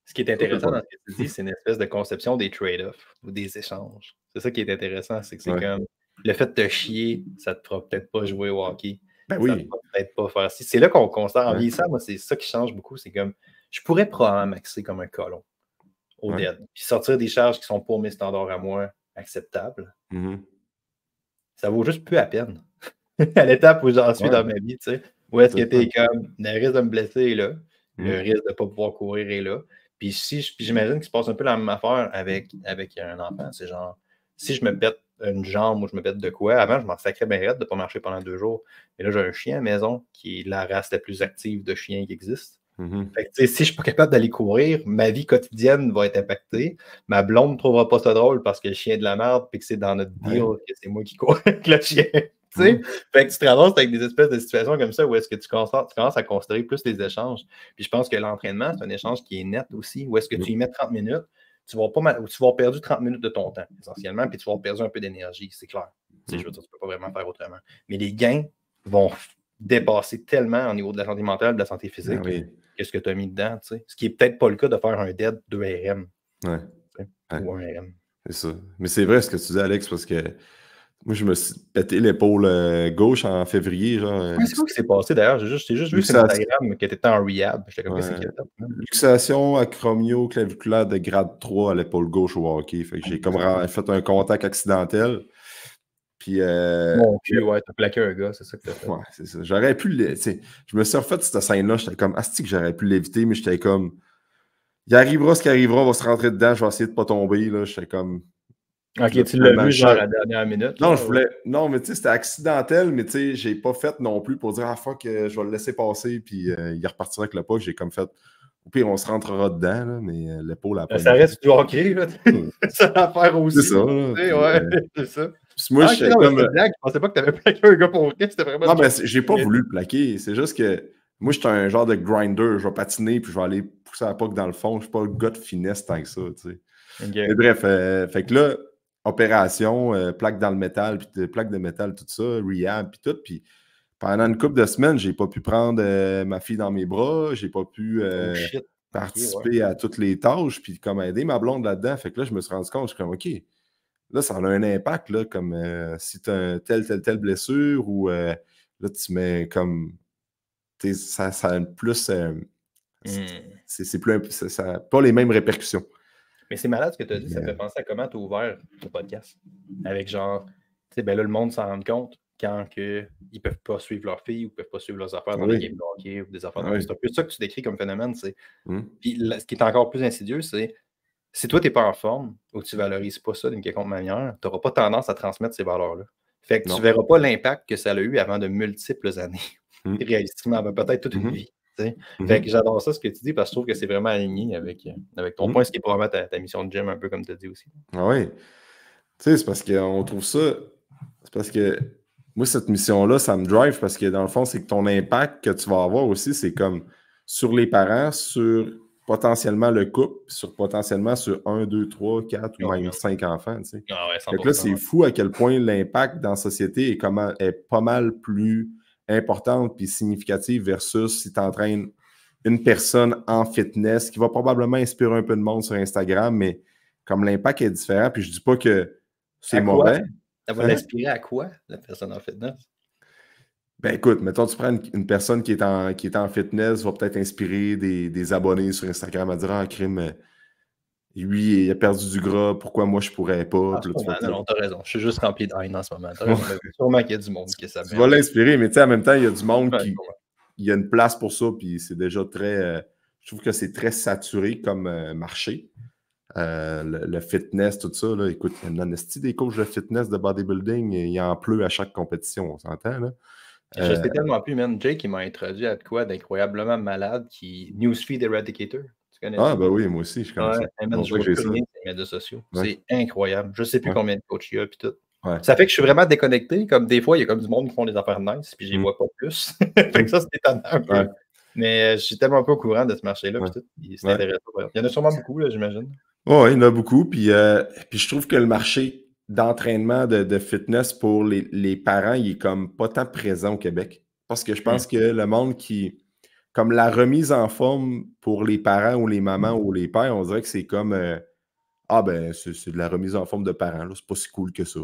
Ce qui est intéressant dans ce que tu dis, c'est une espèce de conception des trade-offs ou des échanges. C'est ça qui est intéressant, c'est que c'est comme le fait de te chier, ça te fera peut-être pas jouer au hockey. Ben Ça te oui. fera peut-être pas faire ci. C'est là qu'on constate en vieillissant, moi, c'est ça qui change beaucoup. C'est comme je pourrais probablement maxer comme un colon au dead. Puis sortir des charges qui sont pour mes standards à moi acceptables. Ça vaut juste plus à peine. À l'étape où j'en suis dans ma vie, tu sais. Où est-ce que t'es comme le risque de me blesser est là, le risque de ne pas pouvoir courir est là. Puis j'imagine qu'il se passe un peu la même affaire avec un enfant. C'est genre, si je me pète une jambe ou je me pète de quoi, avant, je m'en sacrais bien raide de ne pas marcher pendant 2 jours. Mais là, j'ai un chien à la maison qui est la race la plus active de chiens qui existe. Fait que, si je ne suis pas capable d'aller courir, ma vie quotidienne va être impactée. Ma blonde ne trouvera pas ça drôle parce que le chien est de la merde et que c'est dans notre deal que c'est moi qui cours avec le chien. Fait que tu te ramasses avec des espèces de situations comme ça où est-ce que tu commences à considérer plus les échanges. Puis je pense que l'entraînement, c'est un échange qui est net aussi. Où est-ce que tu y mets 30 minutes, tu vas avoir perdu 30 minutes de ton temps, essentiellement, puis tu vas avoir perdu un peu d'énergie, c'est clair. Je veux dire, tu ne peux pas vraiment faire autrement. Mais les gains vont dépasser tellement au niveau de la santé mentale, de la santé physique, qu'est-ce que tu as mis dedans, tu sais. Ce qui n'est peut-être pas le cas de faire un dead 2 RM. Ou 1 RM. C'est ça. Mais c'est vrai ce que tu dis, Alex, parce que moi, je me suis pété l'épaule gauche en février. C'est quoi qui s'est passé d'ailleurs? J'ai juste vu sur Instagram que tu étais en rehab. J'étais comme, qu'est-ce qu'il y a? Luxation acromio-claviculaire de grade 3 à l'épaule gauche au hockey. Fait que j'ai comme fait un contact accidentel. Puis. Mon Dieu, ouais, t'as plaqué un gars, c'est ça que t'as fait. Ouais, c'est ça. J'aurais pu. Je me suis refait cette scène-là. J'étais comme, asti que j'aurais pu l'éviter, mais j'étais comme. Il arrivera ce qui arrivera, on va se rentrer dedans, je vais essayer de ne pas tomber. J'étais comme. Ok, tu l'as vu genre à la dernière minute. Non, je voulais. Non, mais tu sais, c'était accidentel, mais tu sais, j'ai pas fait non plus pour dire, ah fuck, je vais le laisser passer, puis il repartira avec le puck. J'ai comme fait. Au pire, on se rentrera dedans, là, mais l'épaule a pas. Ça reste du hockey, là. Ça va faire aussi. C'est ça. Ouais, c'est ça. Moi, je comme. Je pensais pas que tu avais plaqué un gars pour vrai. C'était vraiment. Non, mais j'ai pas voulu le plaquer. C'est juste que moi, j'étais un genre de grinder. Je vais patiner, puis je vais aller pousser la puck dans le fond. Je suis pas le gars de finesse tant que ça, tu sais. Okay. Mais bref, fait que là, opération, plaque dans le métal, puis plaque de métal, tout ça, rehab, puis tout. Puis pendant une couple de semaines, j'ai pas pu prendre ma fille dans mes bras. J'ai pas pu participer à toutes les tâches, puis comme aider ma blonde là-dedans. Fait que là, je me suis rendu compte, je suis comme, OK, là, ça a un impact, là, comme si tu as telle blessure ou là, tu mets comme. Ça a plus. C'est plus. Ça n'a pas les mêmes répercussions. Mais c'est malade ce que tu as dit. Ça me fait penser à comment tu as ouvert le podcast. Avec genre. Tu sais, ben là, le monde s'en rend compte quand ils ne peuvent pas suivre leurs filles ou ne peuvent pas suivre leurs affaires dans les games de hockey ou des affaires. C'est un peu ça que tu décris comme phénomène. Puis là, ce qui est encore plus insidieux, c'est. Si toi, tu n'es pas en forme ou tu ne valorises pas ça d'une quelconque manière, tu n'auras pas tendance à transmettre ces valeurs-là. Fait que tu ne verras pas l'impact que ça a eu avant de multiples années. Réalistiquement, avant peut-être toute une vie. Fait que j'adore ça, ce que tu dis, parce que je trouve que c'est vraiment aligné avec ton point, ce qui est probablement ta mission de gym, un peu comme tu as dit aussi. Ah oui. Tu sais, c'est parce qu'on trouve ça. C'est parce que moi, cette mission-là, ça me drive parce que dans le fond, c'est que ton impact que tu vas avoir aussi, c'est comme sur les parents, sur potentiellement le couple, potentiellement sur 1, 2, 3, 4 ou même 5 enfants. Tu sais. Ah ouais, 100%, donc là, c'est fou à quel point l'impact dans la société est pas mal plus importante puis significative versus si tu entraînes une personne en fitness qui va probablement inspirer un peu de monde sur Instagram, mais comme l'impact est différent, puis je dis pas que c'est mauvais. Ça va l'inspirer à quoi, la personne en fitness? Ben écoute, mettons, tu prends une personne qui est en fitness, va peut-être inspirer des abonnés sur Instagram à dire « Ah, crime, lui, il a perdu du gras, pourquoi moi je pourrais pas? » Non, t'as raison, je suis juste rempli de haine en ce moment. Sûrement qu'il y a du monde qui s'amène. Tu vas l'inspirer, mais tu sais, en même temps, il y a du monde qui... Il y a une place pour ça, puis c'est déjà très... je trouve que c'est très saturé comme marché. Le fitness, tout ça, là, écoute, il y a une des coachs de fitness, de bodybuilding, il en pleut à chaque compétition, on s'entend, là. Je sais tellement plus, man. Jake, il m'a introduit à quoi d'incroyablement malade qui Newsfeed Eradicator. Tu connais ça? Ah, ben oui, moi aussi, je connais ça. Je vois plus rien sur les médias sociaux. C'est incroyable. Je sais plus combien de coachs il y a, puis tout. Ouais. Ça fait que je suis vraiment déconnecté. Comme des fois, il y a comme du monde qui font des affaires nice, puis je les vois pas plus. Fait que ça, c'est étonnant un peu. Ouais. Mais je suis tellement peu au courant de ce marché-là, puis tout. C'est intéressant. Il y en a sûrement beaucoup, là, j'imagine. Oui, il y en a beaucoup. Puis je trouve que le marché d'entraînement de fitness pour les parents, il est comme pas tant présent au Québec. Parce que je pense que le monde qui... Comme la remise en forme pour les parents ou les mamans ou les pères, on dirait que c'est comme... ah ben, c'est de la remise en forme de parents. C'est pas si cool que ça.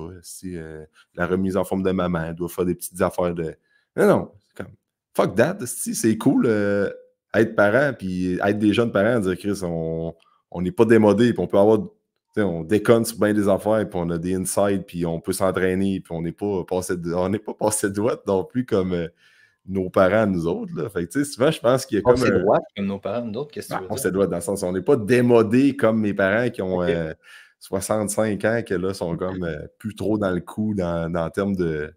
La remise en forme de maman, elle doit faire des petites affaires de... Non, c'est comme... Fuck that, c'est cool être parent, puis être des jeunes parents, dire Chris, on n'est pas démodé, puis on peut avoir... On déconne sur bien des affaires, puis on a des insides, puis on peut s'entraîner, puis on n'est pas passé de droite non plus comme nos parents, nous autres. Là. Fait que, souvent, je pense qu'il y a comme... On s'est droite comme nos parents, nous autres, qu'est-ce que tu veux dire? On s'est droite dans le sens où on n'est pas démodé comme mes parents qui ont 65 ans, qui là sont comme plus trop dans le coup dans termes de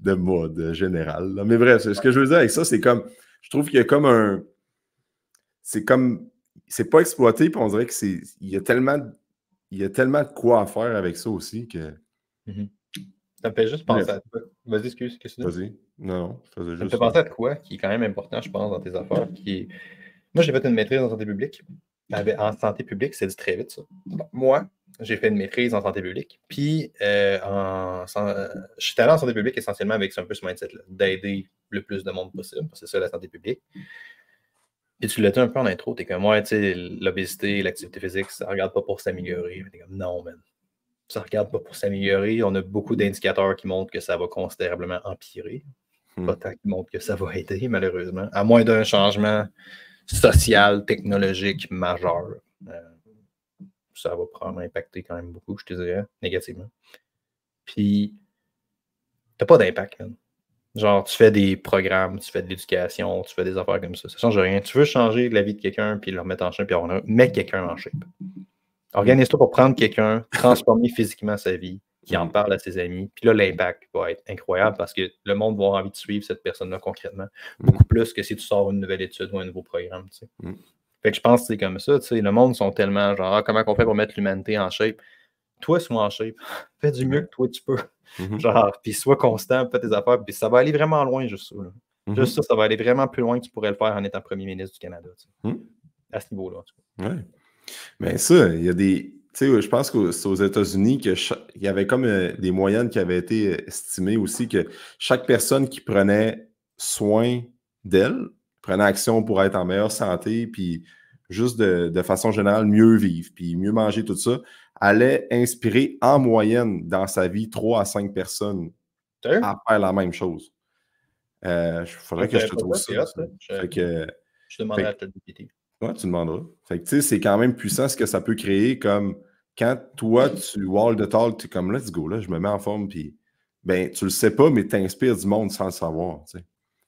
mode général. Là. Mais bref, ce que je veux dire avec ça, c'est comme... Je trouve qu'il y a comme un... C'est comme... C'est pas exploité, puis on dirait que c'est... Il y a tellement de quoi à faire avec ça aussi que... Ça me fait juste penser à quoi? Vas-y, excuse. Qu'est-ce que tu dis? Vas-y. Non, je faisais juste... Ça me fait penser à quoi qui est quand même important, je pense, dans tes affaires. Moi, j'ai fait une maîtrise en santé publique. En santé publique, c'est dit très vite, ça. Bon, moi, j'ai fait une maîtrise en santé publique. Puis, je suis allé en santé publique essentiellement avec un peu ce mindset-là, d'aider le plus de monde possible. C'est ça, la santé publique. Et tu l'as dit un peu en intro, t'es comme, ouais, tu sais, l'obésité, l'activité physique, ça ne regarde pas pour s'améliorer. T'es comme, non, man. Ça ne regarde pas pour s'améliorer. On a beaucoup d'indicateurs qui montrent que ça va considérablement empirer. Pas tant qui montrent que ça va aider, malheureusement. À moins d'un changement social, technologique majeur. Ça va probablement impacter quand même beaucoup, je te dirais, négativement. Puis, t'as pas d'impact, man. Genre, tu fais des programmes, tu fais de l'éducation, tu fais des affaires comme ça. Ça change rien. Tu veux changer la vie de quelqu'un, puis le remettre en shape, puis mettre quelqu'un en shape. Organise-toi pour prendre quelqu'un, transformer physiquement sa vie, qui en parle à ses amis. Puis là, l'impact va être incroyable parce que le monde va avoir envie de suivre cette personne-là concrètement. Beaucoup plus que si tu sors une nouvelle étude ou un nouveau programme. Tu sais. Fait que je pense que c'est comme ça. Tu sais, le monde sont tellement genre, comment on fait pour mettre l'humanité en shape? Toi, sois en shape. Fais du mieux que toi, tu peux. Genre, puis sois constant, fais tes affaires. Puis ça va aller vraiment loin, juste ça. Juste ça va aller vraiment plus loin que tu pourrais le faire en étant premier ministre du Canada. Tu sais. À ce niveau-là, en tout cas. Ouais. Mais ça, il y a des. Tu sais, je pense que c'est aux États-Unis qu'il y avait comme des moyennes qui avaient été estimées aussi que chaque personne qui prenait soin d'elle, prenait action pour être en meilleure santé, puis juste de façon générale, mieux vivre, puis mieux manger, tout ça, allait inspirer en moyenne dans sa vie 3 à 5 personnes à faire la même chose. Il faudrait que je te trouve ça. Je demanderai à ChatGPT. Ouais, tu demanderas. Fait que tu sais, c'est quand même puissant ce que ça peut créer comme quand toi, tu wall the talk, tu es comme let's go, là, je me mets en forme, puis ben, tu le sais pas, mais tu inspires du monde sans le savoir, tu sais.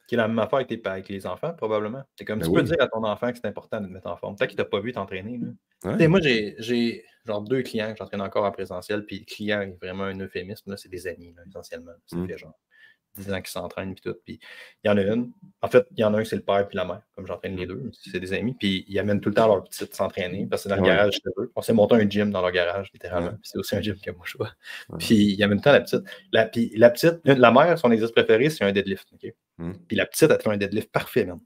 Qui est la même affaire avec les enfants, probablement. C'est comme tu peux dire à ton enfant que c'est important de te mettre en forme. Peut-être qu'il t'a pas vu t'entraîner. Ouais. Moi, j'ai genre 2 clients que j'entraîne encore en présentiel, puis le client est vraiment un euphémisme, là, c'est des amis, là, essentiellement. Ça fait genre 10 ans qu'ils s'entraînent, puis tout. Puis il y en a une. En fait, il y en a un, c'est le père puis la mère, comme j'entraîne les deux. C'est des amis. Puis ils amènent tout le temps leur petite s'entraîner, parce que c'est dans le garage chez eux. On s'est monté un gym dans leur garage, littéralement. C'est aussi un gym que moi, je vois. Puis ils amènent tout le temps la petite. Puis la petite, la mère, son exercice préféré, c'est un deadlift. Okay? Puis la petite, elle fait un deadlift parfait, même.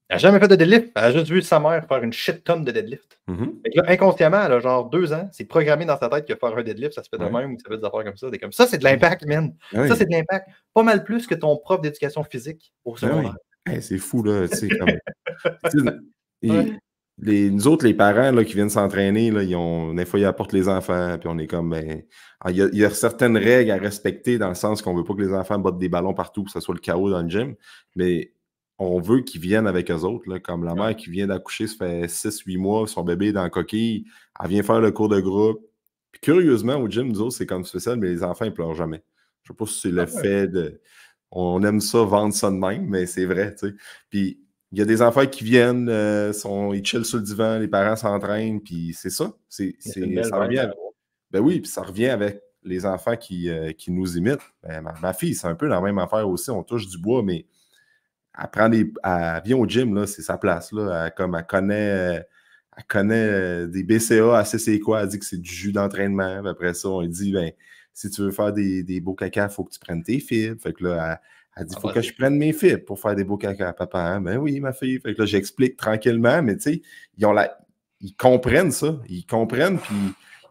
Elle n'a jamais fait de deadlift. Elle a juste vu sa mère faire une shit tonne de deadlift. Fait que là, inconsciemment, elle a genre 2 ans, c'est programmé dans sa tête que faire un deadlift, ça se fait de même ou ça fait des affaires comme ça. Comme ça, c'est de l'impact, man. Ça, c'est de l'impact. Pas mal plus que ton prof d'éducation physique au secondaire. C'est fou, là. Nous autres, les parents là, qui viennent s'entraîner, des fois, ils apportent les enfants, puis on est comme, ben, il y a certaines règles à respecter dans le sens qu'on ne veut pas que les enfants bottent des ballons partout, que ce soit le chaos dans le gym, mais on veut qu'ils viennent avec eux autres, là, comme la mère qui vient d'accoucher, ça fait 6-8 mois, son bébé est dans la coquille, elle vient faire le cours de groupe. Puis curieusement, au gym, nous autres, c'est comme spécial, mais les enfants, ils pleurent jamais. Je ne sais pas si c'est le fait de... On aime ça, vendre ça de même, mais c'est vrai, tu sais. Puis il y a des enfants qui viennent, ils chillent sur le divan, les parents s'entraînent, puis c'est ça. Ça revient ben oui, puis ça revient avec les enfants qui nous imitent. Ben, ma fille, c'est un peu la même affaire aussi. On touche du bois, mais elle vient au gym, là, c'est sa place. Là. Elle connaît des BCA, elle sait c'est quoi, elle dit que c'est du jus d'entraînement. Puis après ça, on lui dit, ben, si tu veux faire des beaux caca, il faut que tu prennes tes fibres. Fait que là, elle dit, il faut que je prenne mes fibres pour faire des beaux caca, papa. Hein? Ben oui, ma fille. Fait que là, j'explique tranquillement, mais tu sais, ils comprennent ça. Ils comprennent, puis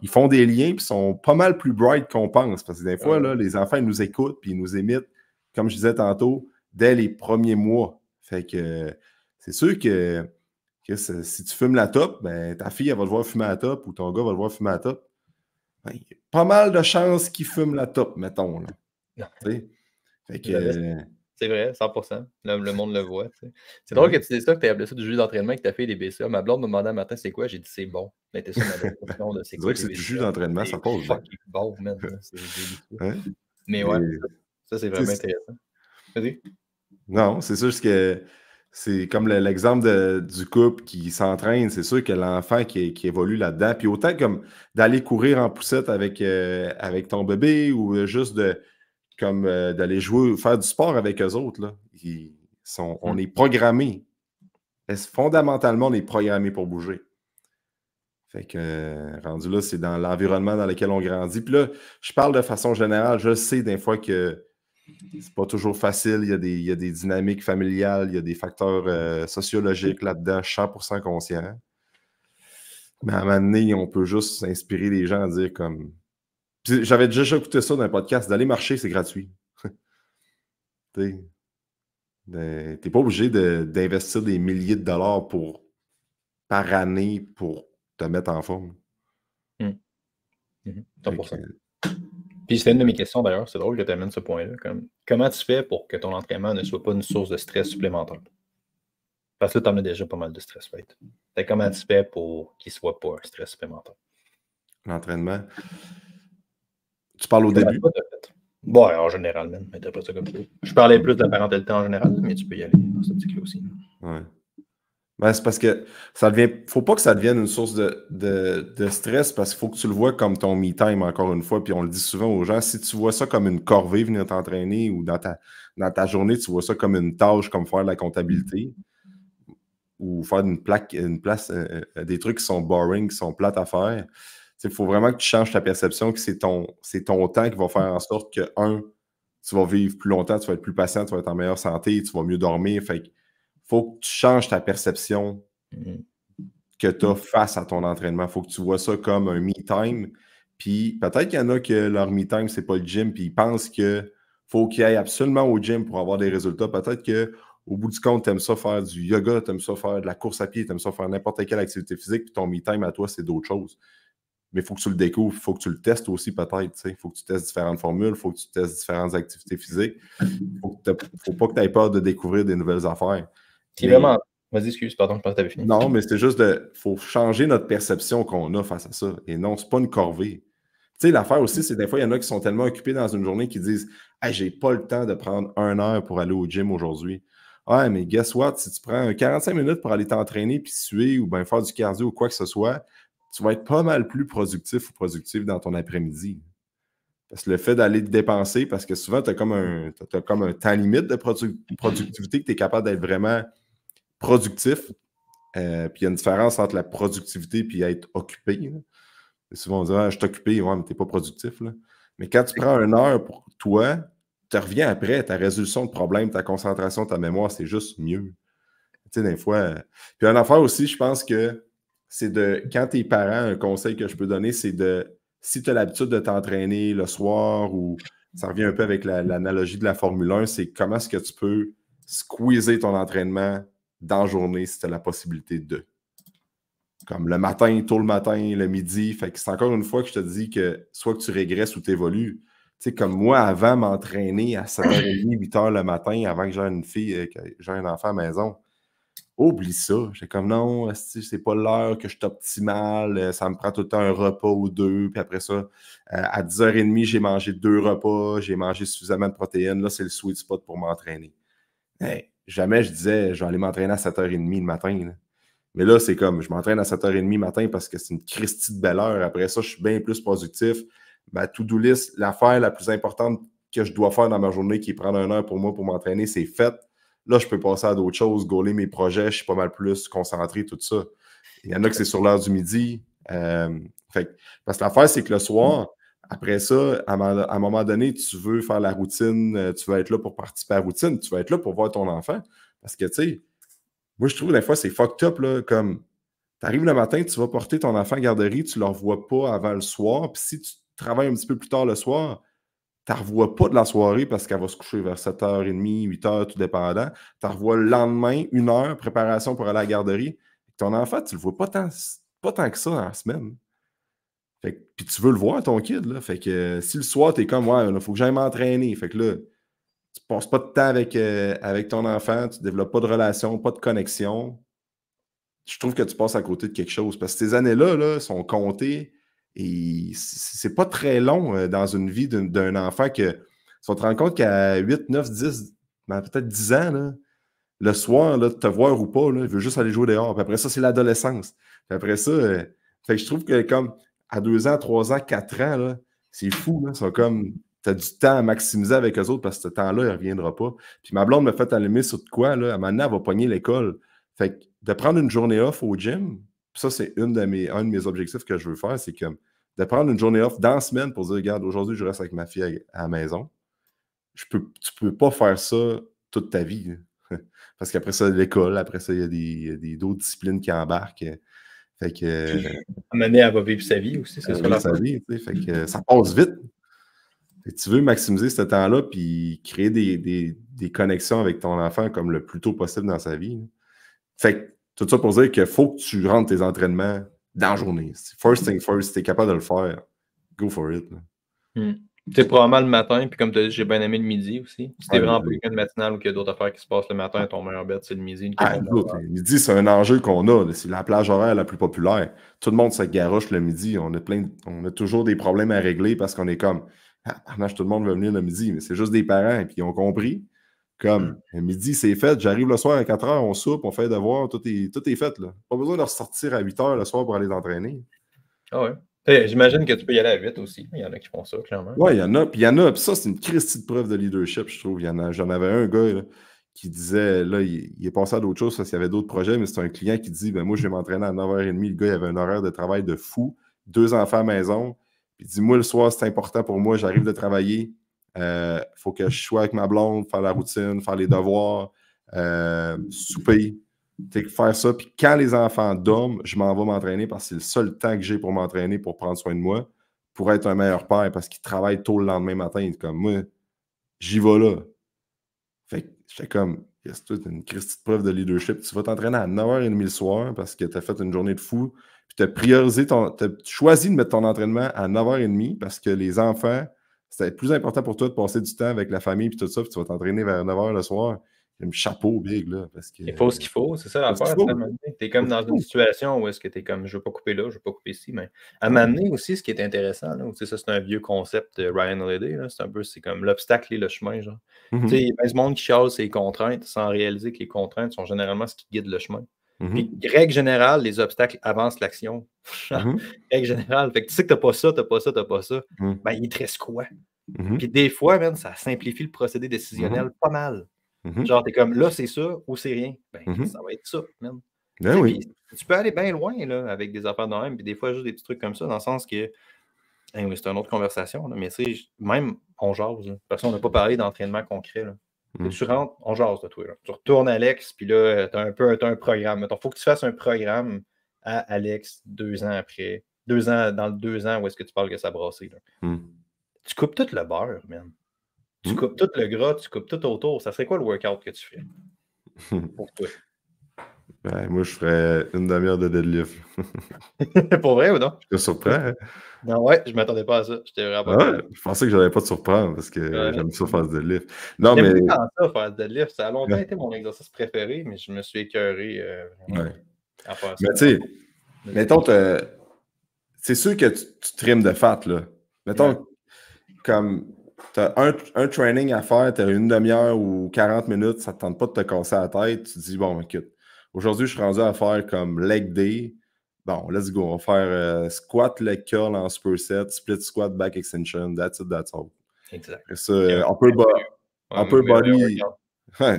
ils font des liens, puis ils sont pas mal plus bright qu'on pense. Parce que des fois, là, les enfants, ils nous écoutent, puis ils nous imitent, comme je disais tantôt, dès les premiers mois. Fait que c'est sûr que si tu fumes la top, ben, ta fille, elle va te voir fumer la top ou ton gars va te voir fumer la top. Ben, il y a pas mal de chances qu'il fume la top, mettons. Là. Fait que, c'est vrai, 100%. Le monde le voit. C'est drôle que tu dises ça, que tu aies appelé ça du jus d'entraînement, que tu as fait des BCA. Ma blonde me demandait un matin c'est quoi. J'ai dit c'est bon. Mais ça ma définition de c'est quoi. C'est vrai que c'est du jus d'entraînement, ça passe bien. Bon, man. C'est délicieux. Mais ouais, ça c'est vraiment intéressant. Vas-y. Non, c'est sûr que c'est comme l'exemple du couple qui s'entraîne, c'est sûr que l'enfant qui évolue là-dedans, puis autant comme d'aller courir en poussette avec ton bébé ou juste d'aller jouer, faire du sport avec eux autres, là. On est programmé. Fondamentalement, on est programmé pour bouger. Fait que, rendu là, c'est dans l'environnement dans lequel on grandit. Puis là, je parle de façon générale, je sais des fois que c'est pas toujours facile, il y a des dynamiques familiales, il y a des facteurs sociologiques là-dedans, je suis 100% conscient. Mais à un moment donné, on peut juste inspirer les gens à dire comme. J'avais déjà écouté ça dans un podcast, d'aller marcher, c'est gratuit. T'es pas obligé d'investir des milliers de dollars par année pour te mettre en forme. 100%. Puis c'était une de mes questions d'ailleurs, c'est drôle que tu amènes ce point-là. Comment tu fais pour que ton entraînement ne soit pas une source de stress supplémentaire? Parce que là, tu en as déjà pas mal de stress, right? Comment tu fais pour qu'il ne soit pas un stress supplémentaire? L'entraînement. Tu parles au début? Bon, en général, même. Mais t'as pas ça comme ça. Je parlais plus de la parentalité en général, mais tu peux y aller dans ce petit-là aussi. Ouais. Ben, c'est parce que ça devient. Faut pas que ça devienne une source de stress parce qu'il faut que tu le vois comme ton me time, encore une fois. Puis on le dit souvent aux gens, si tu vois ça comme une corvée, venir t'entraîner, ou dans ta journée, tu vois ça comme une tâche, comme faire de la comptabilité, ou faire une place, des trucs qui sont boring, qui sont plates à faire. Il faut vraiment que tu changes ta perception, que c'est ton temps qui va faire en sorte que, tu vas vivre plus longtemps, tu vas être plus patient, tu vas être en meilleure santé, tu vas mieux dormir. Fait qu'il faut que tu changes ta perception que tu as face à ton entraînement. Il faut que tu vois ça comme un me-time. Puis peut-être qu'il y en a que leur me-time, c'est pas le gym, puis ils pensent qu'il faut qu'ils aillent absolument au gym pour avoir des résultats. Peut-être qu'au bout du compte, tu aimes ça faire du yoga, tu aimes ça faire de la course à pied, tu aimes ça faire n'importe quelle activité physique, puis ton me-time à toi, c'est d'autres choses. Mais il faut que tu le découvres, il faut que tu le testes aussi peut-être. Il faut que tu testes différentes formules, il faut que tu testes différentes activités physiques. Il ne faut pas que tu aies peur de découvrir des nouvelles affaires. C'est vraiment... Vas-y, excuse, pardon, je pense que tu avais fini. Non, mais c'est juste faut changer notre perception qu'on a face à ça. Et non, c'est pas une corvée. Tu sais, l'affaire aussi, c'est des fois, il y en a qui sont tellement occupés dans une journée qu'ils disent hey, j'ai pas le temps de prendre 1 heure pour aller au gym aujourd'hui. Ouais, mais guess what? Si tu prends 45 minutes pour aller t'entraîner puis suer ou bien faire du cardio ou quoi que ce soit, tu vas être pas mal plus productif ou productif dans ton après-midi. Parce que le fait d'aller te dépenser, parce que souvent, tu as comme un temps limite de productivité que tu es capable d'être vraiment productif. Puis il y a une différence entre la productivité et être occupé. Là. Souvent, on dit je suis occupé, ouais, mais tu n'es pas productif. Là. Mais quand tu prends 1 heure pour toi, tu reviens après, ta résolution de problème, ta concentration, ta mémoire, c'est juste mieux. Tu sais, des fois. Puis une affaire aussi, je pense que c'est quand tes parents, un conseil que je peux donner, c'est si tu as l'habitude de t'entraîner le soir ou ça revient un peu avec l'analogie de la Formule 1, c'est comment est-ce que tu peux squeezer ton entraînement dans la journée si tu as la possibilité de. Comme le matin, tôt le matin, le midi. Fait que c'est encore une fois que je te dis que soit que tu régresses ou tu évolues. Tu sais, comme moi, avant m'entraîner à 7h30, 8h le matin, avant que que j'ai un enfant à la maison, oublie ça. J'étais comme non, c'est pas l'heure que je suis optimal, ça me prend tout le temps un repas ou deux. Puis après ça, à 10h30, j'ai mangé 2 repas, j'ai mangé suffisamment de protéines. Là, c'est le sweet spot pour m'entraîner. Hey, jamais je disais je vais aller m'entraîner à 7h30 le matin. Là. Mais là, c'est comme, je m'entraîne à 7h30 le matin parce que c'est une Christie de belle heure. Après ça, je suis bien plus productif. Ma to-do list, l'affaire la plus importante que je dois faire dans ma journée, qui est prendre 1 heure pour moi pour m'entraîner, c'est fait. Là, je peux passer à d'autres choses, gauler mes projets, je suis pas mal plus concentré, tout ça. Il y en a que c'est sur l'heure du midi. Parce que l'affaire, c'est que le soir, après ça, à un moment donné, tu veux faire la routine, tu vas être là pour participer à la routine, tu vas être là pour voir ton enfant. Parce que, tu sais, moi, je trouve des fois, c'est fucked up, là, comme tu arrives le matin, tu vas porter ton enfant à la garderie, tu ne le revois pas avant le soir, puis si tu travailles un petit peu plus tard le soir, tu ne la revois pas de la soirée parce qu'elle va se coucher vers 7h30, 8h, tout dépendant. Tu la revois le lendemain, 1 heure, préparation pour aller à la garderie. Ton enfant, tu ne le vois pas tant que ça dans la semaine. Puis tu veux le voir, ton kid, là. Fait que si le soir, tu es comme, ouais, il faut que j'aille m'entraîner. Fait que là, tu passes pas de temps avec ton enfant, tu ne développes pas de relation, pas de connexion. Je trouve que tu passes à côté de quelque chose. Parce que ces années-là là, sont comptées et c'est pas très long dans une vie d'un enfant que tu vas te rendre compte qu'à 8, 9, 10, peut-être 10 ans, là, le soir, là, te voir ou pas, là, il veut juste aller jouer dehors. Puis après ça, c'est l'adolescence. Puis après ça, fait que je trouve que comme à 2 ans, 3 ans, 4 ans, là, c'est fou. Là, c'est comme tu as du temps à maximiser avec eux autres parce que ce temps-là, il ne reviendra pas. Puis ma blonde me fait allumer sur de quoi, là, à un moment donné, elle va pogner l'école. Fait que de prendre une journée off au gym, ça, c'est un de mes objectifs que je veux faire, c'est que de prendre une journée off dans la semaine pour dire, regarde, aujourd'hui, je reste avec ma fille à la maison. Tu peux pas faire ça toute ta vie. Parce qu'après ça, l'école, après ça, il y a d'autres disciplines qui embarquent. Fait que. À mener, elle va vivre sa vie aussi, c'est ça la sa vie, tu sais. Fait que ça passe vite. Et tu veux maximiser ce temps-là puis créer des connexions avec ton enfant comme le plus tôt possible dans sa vie. Fait que tout ça pour dire qu'il faut que tu rentres tes entraînements dans la journée. First thing first, si tu es capable de le faire, go for it. C'est probablement le matin, puis comme tu as dit, j'ai bien aimé le midi aussi. Si t'es vraiment pas quelqu'un de matinal ou qu'il y a d'autres affaires qui se passent le matin, ton meilleur bet, c'est le midi. Le midi, c'est un enjeu qu'on a. C'est la plage horaire la plus populaire. Tout le monde se garoche le midi. On a toujours des problèmes à régler parce qu'on est comme tout le monde veut venir le midi, mais c'est juste des parents, et puis ils ont compris. Comme le midi, c'est fait, j'arrive le soir à 4 h, on soupe, on fait devoir, tout est fait. Là. Pas besoin de ressortir à 8 h le soir pour aller t'entraîner. Ah ouais. J'imagine que tu peux y aller à 8 aussi. Il y en a qui font ça, clairement. Oui, il y en a. Puis ça, c'est une christie de preuve de leadership, je trouve. J'en avais un gars là, qui disait, là, il est passé à d'autres choses parce qu'il y avait d'autres projets, mais c'est un client qui dit, ben moi, je vais m'entraîner à 9 h 30. Le gars, il avait un horaire de travail de fou, 2 enfants à la maison. Puis il dit, moi, le soir, c'est important pour moi, j'arrive de travailler. Faut que je sois avec ma blonde, faire la routine, faire les devoirs, souper, faire ça. Puis quand les enfants dorment, je m'en vais m'entraîner parce que c'est le seul temps que j'ai pour m'entraîner, pour prendre soin de moi, pour être un meilleur père parce qu'il travaille tôt le lendemain matin. Il est comme, moi, j'y vais là. Fait que j'étais comme, yes, toi, t'as une christie de preuve de leadership. Tu vas t'entraîner à 9 h 30 le soir parce que tu as fait une journée de fou. Puis tu as choisi de mettre ton entraînement à 9 h 30 parce que les enfants, c'était plus important pour toi de passer du temps avec la famille et tout ça, puis tu vas t'entraîner vers 9 h le soir. Chapeau big, là. Parce que, il faut ce qu'il faut, c'est ça l'affaire. Tu es comme dans une situation où est-ce que tu es comme, je ne veux pas couper là, je ne veux pas couper ici, mais à m'amener aussi, ce qui est intéressant, là, ça c'est un vieux concept de Ryan Holiday, c'est comme l'obstacle et le chemin, genre. Il y a du monde qui chiale ses contraintes sans réaliser que les contraintes sont généralement ce qui guide le chemin. Puis, règle générale, les obstacles avancent l'action. Règle générale. Fait que tu sais que tu n'as pas ça, tu n'as pas ça, tu n'as pas ça. Ben, il te reste quoi? Puis des fois, man, ça simplifie le procédé décisionnel pas mal. Genre, t'es comme, là, c'est ça ou c'est rien. Ben, ça va être ça, même. Tu peux aller bien loin, là, avec des affaires de même, puis des fois, juste des petits trucs comme ça, dans le sens que, oui, c'est une autre conversation, là, mais tu sais, même, on jase, là, parce qu'on n'a pas parlé d'entraînement concret, là. Tu rentres, on jase de toi, là. Tu retournes à Alex, puis là, t'as un programme. Il faut que tu fasses un programme à Alex 2 ans après. 2 ans, dans le 2 ans où est-ce que tu parles que ça a brassé, là. Tu coupes tout le beurre, man. Tu coupes tout le gras, tu coupes tout autour. Ça serait quoi le workout que tu fais pour toi? Ben, moi, je ferais une demi-heure de deadlift. Pour vrai ou non? Je te surprends, hein? Non, ouais, je ne m'attendais pas à ça. J'étais vraiment pas je pensais que je n'allais pas te surprendre parce que j'aime ça faire du deadlift. Non, mais. J'aime pas ça faire du deadlift. Ça a longtemps été mon exercice préféré, mais je me suis écœuré à faire ça. Mais tu sais, mettons, c'est sûr que tu trimes de fat, là. Mettons, comme tu as un training à faire, tu as une demi-heure ou 40 minutes, ça ne te tente pas de te casser la tête. Tu te dis, bon, écoute, aujourd'hui, je suis rendu à faire comme leg day. Bon, let's go. On va faire squat, leg curl en superset, split squat, back extension. That's it, that's all. Exact. Après ça, upper body.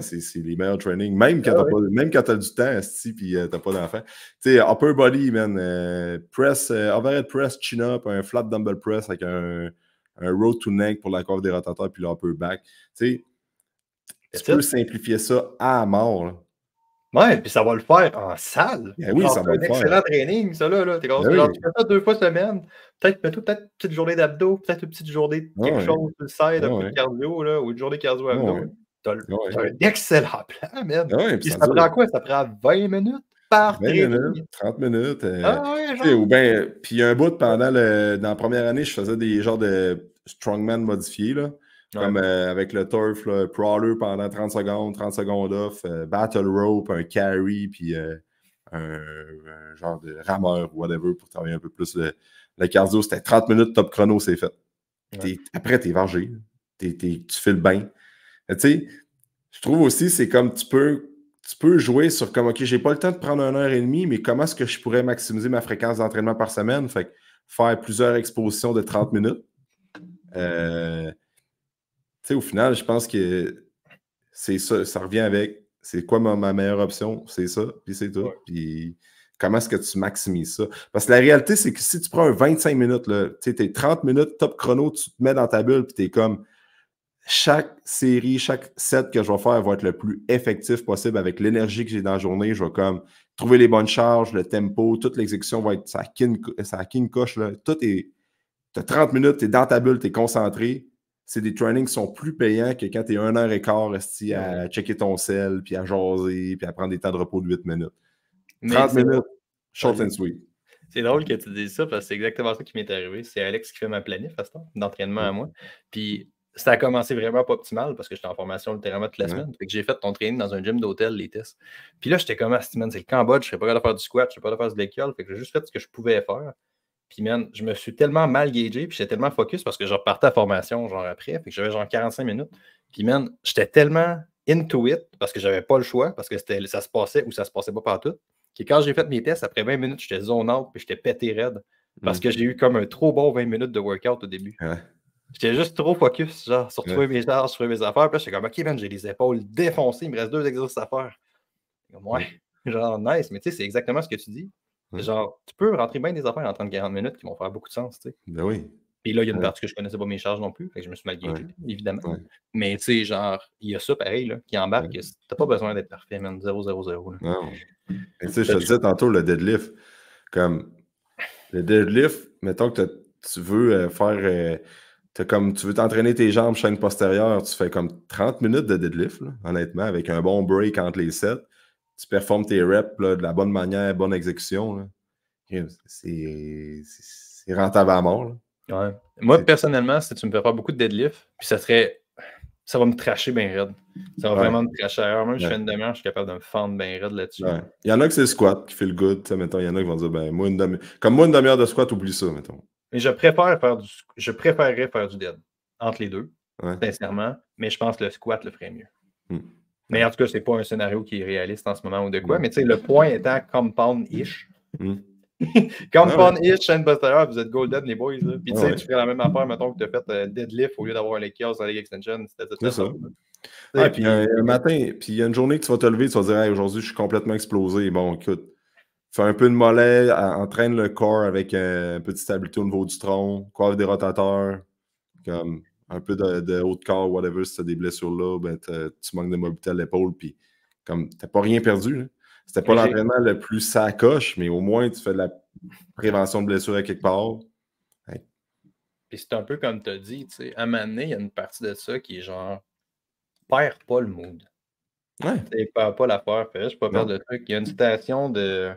C'est les meilleurs trainings. Même quand tu as du temps, puis tu n'as pas d'enfant. Tu sais, upper body, man. Overhead press, chin-up, un flat dumbbell press avec un road to neck pour la coiffe des rotateurs, puis l'upper back. Tu sais, tu peux simplifier ça à mort. Là. Ouais, puis ça va le faire en salle. Ben oui, ça va le faire. C'est un excellent training, ça, là. T'es comme, tu fais ça 2 fois semaine. Peut-être une petite journée d'abdos, peut-être une petite journée de quelque chose, tu le side, un peu de cardio, là, ou une journée de cardio abdos. T'as un excellent plan, man. Puis ça prend quoi? Ça prend 20 minutes par 20 minutes, 30 minutes. Genre. Ou bien, puis un bout pendant dans la première année, je faisais des genres de strongman modifiés, là. Comme avec le turf, là, crawler pendant 30 secondes off, battle rope, un carry, puis un genre de rameur, whatever, pour travailler un peu plus le cardio. C'était 30 minutes top chrono, c'est fait. Après, t'es vargé. Tu files bien. Tu sais, je trouve aussi, c'est comme tu peux jouer sur comme, OK, j'ai pas le temps de prendre 1h30, mais comment est-ce que je pourrais maximiser ma fréquence d'entraînement par semaine? Fait que faire plusieurs expositions de 30 minutes. Tu sais, au final, je pense que c'est ça revient avec c'est quoi ma meilleure option? C'est ça, puis c'est tout. Puis comment est-ce que tu maximises ça? Parce que la réalité, c'est que si tu prends un 25 minutes, tu sais, t'es 30 minutes top chrono, tu te mets dans ta bulle, puis t'es comme chaque série, chaque set que je vais faire va être le plus effectif possible avec l'énergie que j'ai dans la journée. Je vais comme trouver les bonnes charges, le tempo, toute l'exécution va être sa king coche. Là. Tout est. Tu as 30 minutes, tu es dans ta bulle, tu es concentré. C'est des trainings qui sont plus payants que quand tu es 1h15 resté à checker ton sel, puis à jaser, puis à prendre des temps de repos de 8 minutes. 30 minutes, short and sweet. C'est drôle que tu dises ça parce que c'est exactement ça qui m'est arrivé. C'est Alex qui fait ma planif à ce temps d'entraînement à moi. Puis ça a commencé vraiment pas optimal parce que j'étais en formation littéralement toute la semaine. Fait que j'ai fait ton training dans un gym d'hôtel, les tests. Puis là, j'étais comme, c'est le Cambodge, je serais pas capable de faire du squat, je serais pas capable de faire du leg curl. Fait que j'ai juste fait ce que je pouvais faire. Puis, man, je me suis tellement mal gagé, puis j'étais tellement focus parce que je repartais à formation, genre après, fait que j'avais genre 45 minutes. Puis, man, j'étais tellement into it parce que j'avais pas le choix, parce que ça se passait ou ça se passait pas partout, que quand j'ai fait mes tests, après 20 minutes, j'étais zone out, puis j'étais pété raide parce que j'ai eu comme un trop bon 20 minutes de workout au début. J'étais juste trop focus, genre, sur trouver mes charges, trouver mes affaires. Puis là, j'étais comme, OK, man, j'ai les épaules défoncées, il me reste 2 exercices à faire. Comme, ouais, genre, nice, mais tu sais, c'est exactement ce que tu dis. Genre, tu peux rentrer bien des affaires en 30-40 minutes qui vont faire beaucoup de sens, tu sais. Ben oui. Puis là, il y a une partie que je connaissais pas mes charges non plus, fait que je me suis mal gagé, évidemment. Mais tu sais, genre, il y a ça pareil, là, qui embarque. T'as pas besoin d'être parfait, man. 0-0-0. Non. Mais tu sais, je te disais tantôt, le deadlift, comme le deadlift, mettons que tu veux faire, tu veux t'entraîner tes jambes chaîne postérieure, tu fais comme 30 minutes de deadlift, là, honnêtement, avec un bon break entre les sets. Tu performes tes reps là, de la bonne manière, bonne exécution. Là. C'est rentable à mort. Là. Ouais. Moi, personnellement, si tu me fais faire beaucoup de deadlift, puis ça va me tracher bien raide. Ça va vraiment me tracher. Alors, même si je fais une demi-heure, je suis capable de me fendre bien raide là-dessus. Ouais. Il y en a que c'est le squat qui fait le good. Mettons, il y en a qui vont dire, ben, moi, une demi-heure de squat, oublie ça, mettons. Mais je préférerais faire du dead entre les deux, sincèrement, mais je pense que le squat le ferait mieux. Mais en tout cas, c'est pas un scénario qui est réaliste en ce moment ou de quoi. Mais tu sais, le point étant compound-ish. Compound-ish, chaîne postérieure, vous êtes golden, les boys. Là. Puis tu sais, tu ferais la même affaire, mettons, que tu as fait deadlift au lieu d'avoir un leg curl sur la leg extension. C'est ça. Puis un matin, puis il y a une journée que tu vas te lever, tu vas dire, hey, aujourd'hui, je suis complètement explosé. Bon, écoute, fais un peu de mollet, entraîne le corps avec un peu de stabilité au niveau du tronc, coiffe des rotateurs, comme un peu de haut de corps, whatever, si tu as des blessures là, ben, tu manques de mobilité à l'épaule, puis comme tu n'as pas rien perdu. Là. C'était pas l'entraînement le plus sacoche, mais au moins tu fais de la prévention de blessures à quelque part. Ouais. Puis c'est un peu comme tu as dit, tu sais, à un moment donné, il y a une partie de ça qui est genre, perds pas le mood. Ouais. Perds pas l'affaire, fais juste pas perdre le truc. Il y a une citation de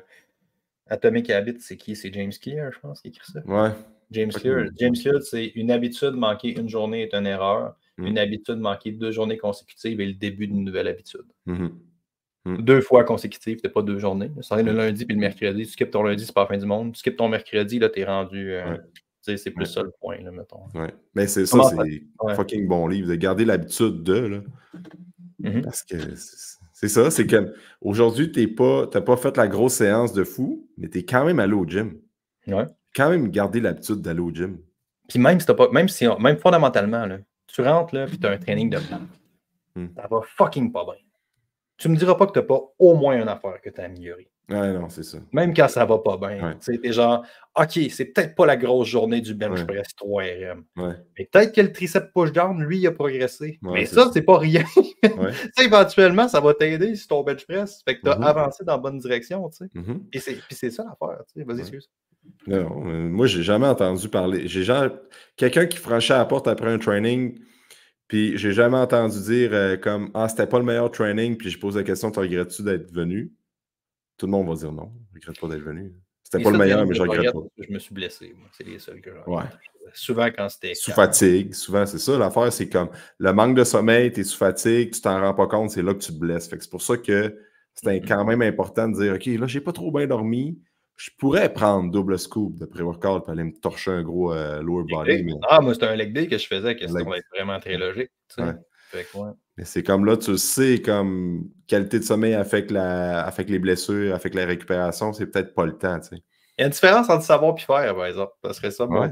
Atomic Habits, c'est qui? C'est James Clear, je pense, qui écrit ça. Ouais. James Clear, c'est une habitude manquer une journée est une erreur. Une habitude manquer 2 journées consécutives est le début d'une nouvelle habitude. 2 fois consécutives, c'est pas 2 journées. C'est le lundi puis le mercredi. Tu skippes ton lundi, c'est pas la fin du monde. Tu skippes ton mercredi, là, t'es rendu. C'est plus ça le point, là, mettons. Ouais. Mais c'est ça, c'est fucking bon livre, de garder l'habitude de. Là. Parce que c'est ça, c'est qu'aujourd'hui, t'as pas fait la grosse séance de fou, mais t'es quand même allé au gym. Ouais. Quand même garder l'habitude d'aller au gym. Puis même si t'as pas. Même fondamentalement, là, tu rentres là, puis t'as un training de plan. Ça va fucking pas bien. Tu me diras pas que t'as pas au moins une affaire que t'as améliorée. Ouais, non, c'est ça. Même quand ça va pas bien. T'es genre, OK, c'est peut-être pas la grosse journée du bench press 3RM. Mais peut-être que le tricep push-down, lui, il a progressé. Mais ça, c'est pas rien. Éventuellement, ça va t'aider sur ton bench press. Fait que t'as avancé dans la bonne direction. Puis c'est ça l'affaire. Vas-y, excuse. Non, moi, j'ai jamais entendu parler. Quelqu'un qui franchit la porte après un training, puis j'ai jamais entendu dire comme ah, c'était pas le meilleur training, puis je pose la question, tu regrettes-tu d'être venu? Tout le monde va dire non, je regrette pas d'être venu. C'était pas le meilleur, mais je regrette pas. Je me suis blessé, moi. C'est les seuls que je regrette. Souvent quand c'était. Sous fatigue, souvent, c'est ça. L'affaire, c'est comme le manque de sommeil, tu es sous fatigue, tu t'en rends pas compte, c'est là que tu te blesses. Fait que c'est pour ça que c'était quand même important de dire OK, là, j'ai pas trop bien dormi. Je pourrais prendre double scoop de pré-workout et aller me torcher un gros lower body. Moi, c'était un leg day que je faisais, que ça va être vraiment très logique. Fait que, mais c'est comme là, tu sais, comme qualité de sommeil affecte les blessures, affecte la récupération, c'est peut-être pas le temps, tu sais. Il y a une différence entre savoir et faire, par exemple. Ça serait ça, moi.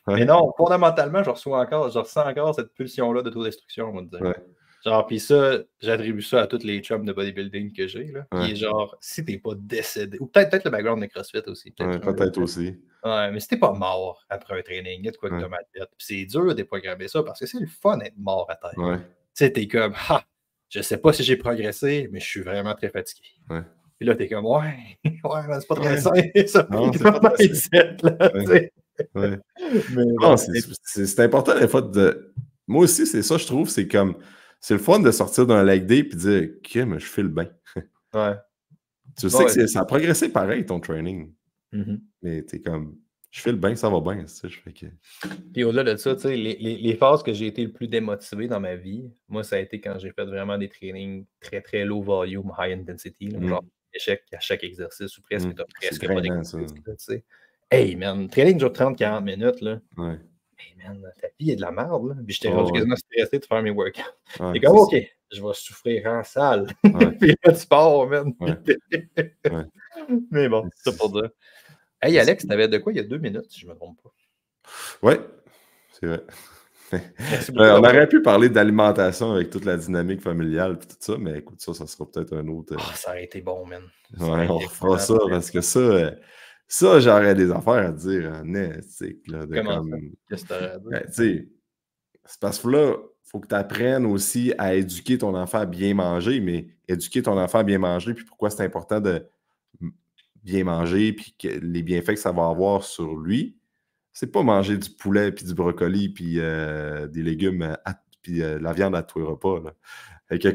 Mais non, fondamentalement, je ressens encore cette pulsion-là d'autodestruction, on va dire. Genre, puis ça, j'attribue ça à tous les chums de bodybuilding que j'ai, là. Qui Ouais. est genre, si t'es pas décédé, ou peut-être le background de CrossFit aussi. Ouais, peut-être aussi. Ouais, mais si t'es pas mort après un training, il y a de quoi que t'as mal fait. Puis c'est dur de déprogrammer ça parce que c'est le fun d'être mort à terre. Ouais. Tu sais, t'es comme, ha, je sais pas si j'ai progressé, mais je suis vraiment très fatigué. Ouais. Puis là, t'es comme, ouais, mais c'est pas très Ouais. sain, ça. Non, c'est pas très mindset, là, tu sais. Ouais. Mais Non, bon, c'est important des fois de. Moi aussi, c'est ça, je trouve. C'est comme. C'est le fun de sortir d'un leg day et de dire, OK, mais je file bien. ouais. Tu sais que ça a progressé pareil, ton training. Mhm. Mais t'es comme, je file bien, ça va bien. Tu sais, je fais que... Puis au-delà de ça, tu sais, les phases que j'ai été le plus démotivé dans ma vie, moi, ça a été quand j'ai fait vraiment des trainings très, très low volume, high intensity, là, genre échec à chaque exercice ou presque, t'as presque pas d'exercice, tu sais. Hey, man, training dure 30-40 minutes, là. Ouais. Hey, man, ta vie est de la merde, là. Puis j'étais Oh, rendu ouais. quasiment stressé de faire mes workouts. Ouais, Et comme, OK, je vais souffrir en salle. Ouais. Puis là, tu pars, man. Ouais. Ouais. Mais bon, c'est ça pour dire. Hey, Alex, t'avais de quoi il y a 2 minutes, si je me trompe pas? Ouais, c'est vrai. Merci beaucoup. On aurait pu parler d'alimentation avec toute la dynamique familiale et tout ça, mais écoute, ça sera peut-être un autre. Ça aurait été bon, man. Ouais, on refera ça parce que ça, j'aurais des affaires à te dire en éthique. Là, de Comment comme... ça? Qu'est-ce que tu aurais à dire? Ben, tu sais, c'est parce que là, il faut que tu apprennes aussi à éduquer ton enfant à bien manger, mais éduquer ton enfant à bien manger, puis pourquoi c'est important de bien manger, puis les bienfaits que ça va avoir sur lui, c'est pas manger du poulet, puis du brocoli, puis des légumes, puis la viande à tous les repas. Là. Fait que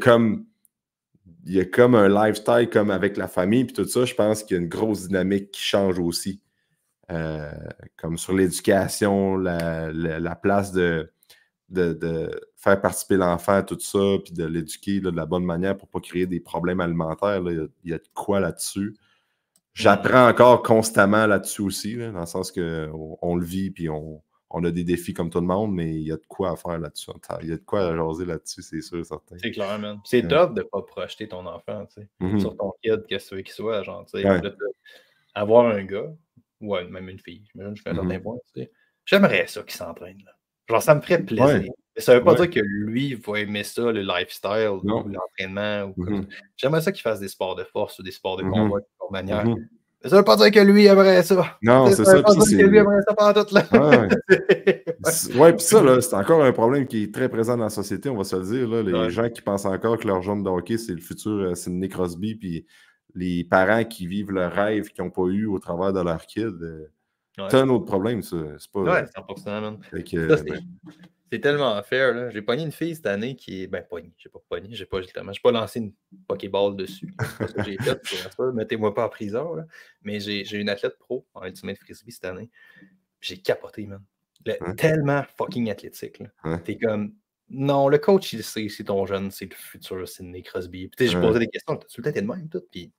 il y a comme un lifestyle comme avec la famille, puis tout ça, je pense qu'il y a une grosse dynamique qui change aussi. Comme sur l'éducation, la place de faire participer l'enfant, tout ça, puis de l'éduquer de la bonne manière pour ne pas créer des problèmes alimentaires. Là. Il y a de quoi là-dessus. J'apprends encore constamment là-dessus aussi, là, dans le sens qu'on le vit, puis on a des défis comme tout le monde, mais il y a de quoi à faire là-dessus. Il y a de quoi à jaser là-dessus, c'est sûr, certain. C'est clair, man. C'est top de ne pas projeter ton enfant, tu sais, sur ton kid, qu'est-ce que tu veux qu'il soit, genre, tu sais. Avoir un gars, ou même une fille, j'imagine jusqu'à un certain point, tu sais. J'aimerais ça qu'il s'entraîne, là. Genre, ça me ferait plaisir. Mais ça ne veut pas dire que lui va aimer ça, le lifestyle ou l'entraînement. J'aimerais ça qu'il fasse des sports de force ou des sports de combat de toute manière. Mais ça ne veut pas dire que lui aimerait ça. Non, c'est ça. Ça veut pas dire que lui aimerait ça pendant tout, là. Ouais, puis ça, là, c'est encore un problème qui est très présent dans la société, on va se le dire. Là. Les gens qui pensent encore que leur jeune de hockey, c'est le futur Sidney Crosby, puis les parents qui vivent leur rêve qu'ils n'ont pas eu au travers de leur kid. C'est un autre problème, ça. C'est pas, ouais, 100%, man. C'est tellement fair, là. J'ai pogné une fille cette année qui est. Ben, pogné. J'ai pas pogné. J'ai pas lancé une Pokéball dessus. C'est pas ça que j'ai fait. Mettez-moi pas en prison, là. Mais j'ai une athlète pro en Ultimate Frisbee cette année. J'ai capoté, man. Tellement fucking athlétique, là. T'es comme. Non, le coach, il sait, c'est ton jeune, c'est le futur Sidney Crosby. Puis, j'ai posé des questions. T'as-tu le temps de même, tout? Puis,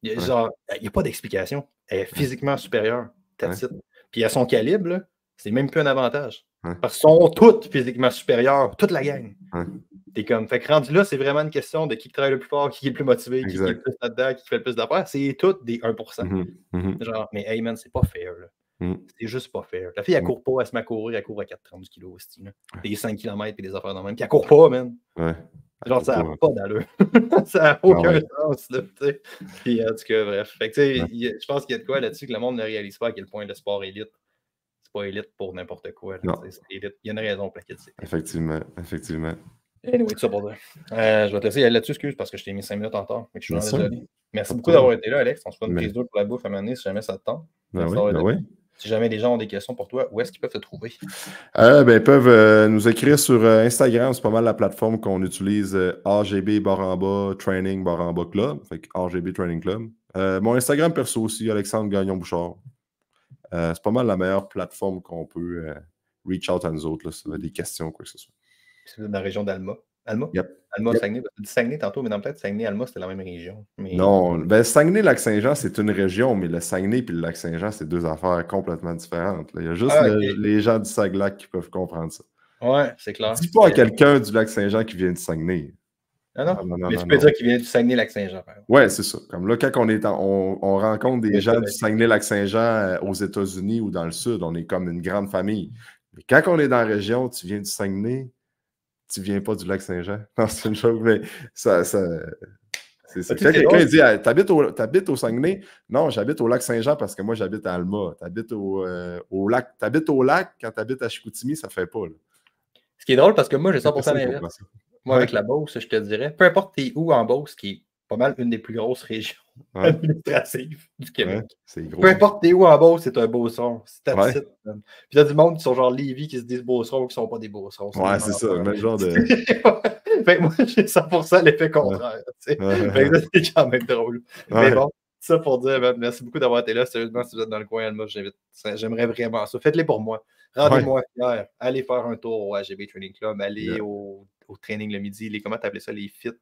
genre, il n'y a pas d'explication. Elle est physiquement supérieure. Puis, à son calibre, là, c'est même plus un avantage. Parce qu'ils sont toutes physiquement supérieures, toute la gang. T'es comme, fait que rendu là, c'est vraiment une question de qui travaille le plus fort, qui est le plus motivé, qui est le plus là-dedans, qui fait le plus d'affaires. C'est toutes des 1%. Genre, mais hey man, c'est pas fair, là. C'est juste pas fair. La fille, elle court pas, elle se met à courir, elle court à 4,30 kg aussi. Des 5 km et des affaires de même. Puis elle court pas, man. Genre, ça n'a pas d'allure. Ça n'a aucun sens, là, tu sais. Puis, en tout cas, bref. Fait que, tu sais, je pense qu'il y a de quoi là-dessus que le monde ne réalise pas à quel point le sport élite, c'est pas élite pour n'importe quoi. Là, c'est élite. Il y a une raison pour laquelle c'est. Effectivement. Anyway, tout ça pour dire. Je vais te laisser aller là-dessus, excuse, parce que je t'ai mis 5 minutes en retard. Je suis vraiment désolé. Merci beaucoup d'avoir été là, Alex. On se fait une prise d'eau pour la bouffe à un moment donné, si jamais ça te tente. Si jamais les gens ont des questions pour toi, où est-ce qu'ils peuvent te trouver? Ils peuvent nous écrire sur Instagram. C'est pas mal la plateforme qu'on utilise. AGB Training Club. Fait que AGB Training Club. Mon Instagram perso aussi, Alexandre Gagnon-Bouchard. C'est pas mal la meilleure plateforme qu'on peut reach out à nous autres, là, si vous avez des questions, quoi que ce soit. Si vous êtes dans la région d'Alma. Alma? Alma, Saguenay. Tu dis Saguenay tantôt, mais dans peut-être Saguenay, Alma, c'était la même région. Mais... Non, Saguenay-Lac-Saint-Jean, c'est une région, mais le Saguenay et le Lac-Saint-Jean, c'est deux affaires complètement différentes. Là. Il y a juste les gens du Saguenay qui peuvent comprendre ça. Ouais, c'est clair. Dis pas à quelqu'un du Lac-Saint-Jean qui vient du Saguenay. Non. Mais tu peux dire qu'il vient du Saguenay-Lac-Saint-Jean. Ouais, c'est ça. Comme là, quand on rencontre des gens du Saguenay-Lac-Saint-Jean aux États-Unis ou dans le Sud, on est comme une grande famille. Mais quand on est dans la région, tu viens du Saguenay, tu viens pas du lac Saint-Jean. Non, c'est une chose, mais ça c'est ça. Tu sais, Quelqu'un dit t'habites au Saguenay? Non, j'habite au lac Saint-Jean parce que moi, j'habite à Alma. T'habites au lac. T'habites au lac quand t'habites à Chicoutimi, ça fait pas. Là. Ce qui est drôle parce que moi, j'ai 100% Personne comprend l'inverse. ça. Moi, Ouais. avec la Beauce, je te dirais, peu importe t'es où en Beauce, qui est pas mal une des plus grosses régions Ouais. administratives du Québec. Ouais, c'est gros. Peu importe t'es où en Beauce, c'est un Beauceron. C'est Ouais. Puis t'as du monde qui sont genre Lévis qui se disent Beaucerons qui sont pas des Beaucerons. Ouais, c'est ça. Même genre de. Fait que moi, j'ai 100% l'effet contraire. Tu sais. Fait que ça, c'est quand même drôle. Mais bon, ça pour dire, man, merci beaucoup d'avoir été là. Sérieusement, si vous êtes dans le coin, Alma, j'aimerais vraiment ça. Faites-les pour moi. Rendez-moi fier. Allez faire un tour au AGB Training Club. Allez au training le midi. Comment t'appelais ça? Les fit?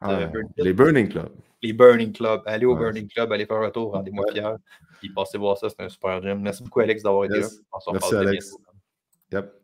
Les Burning Club. Les Burning Club. Allez au Burning Club. Allez faire un tour. Rendez-moi fier. Puis passez voir ça. C'est un super gym. Merci beaucoup, Alex, d'avoir été là. On se reparle Merci, très Alex. bientôt. Yep.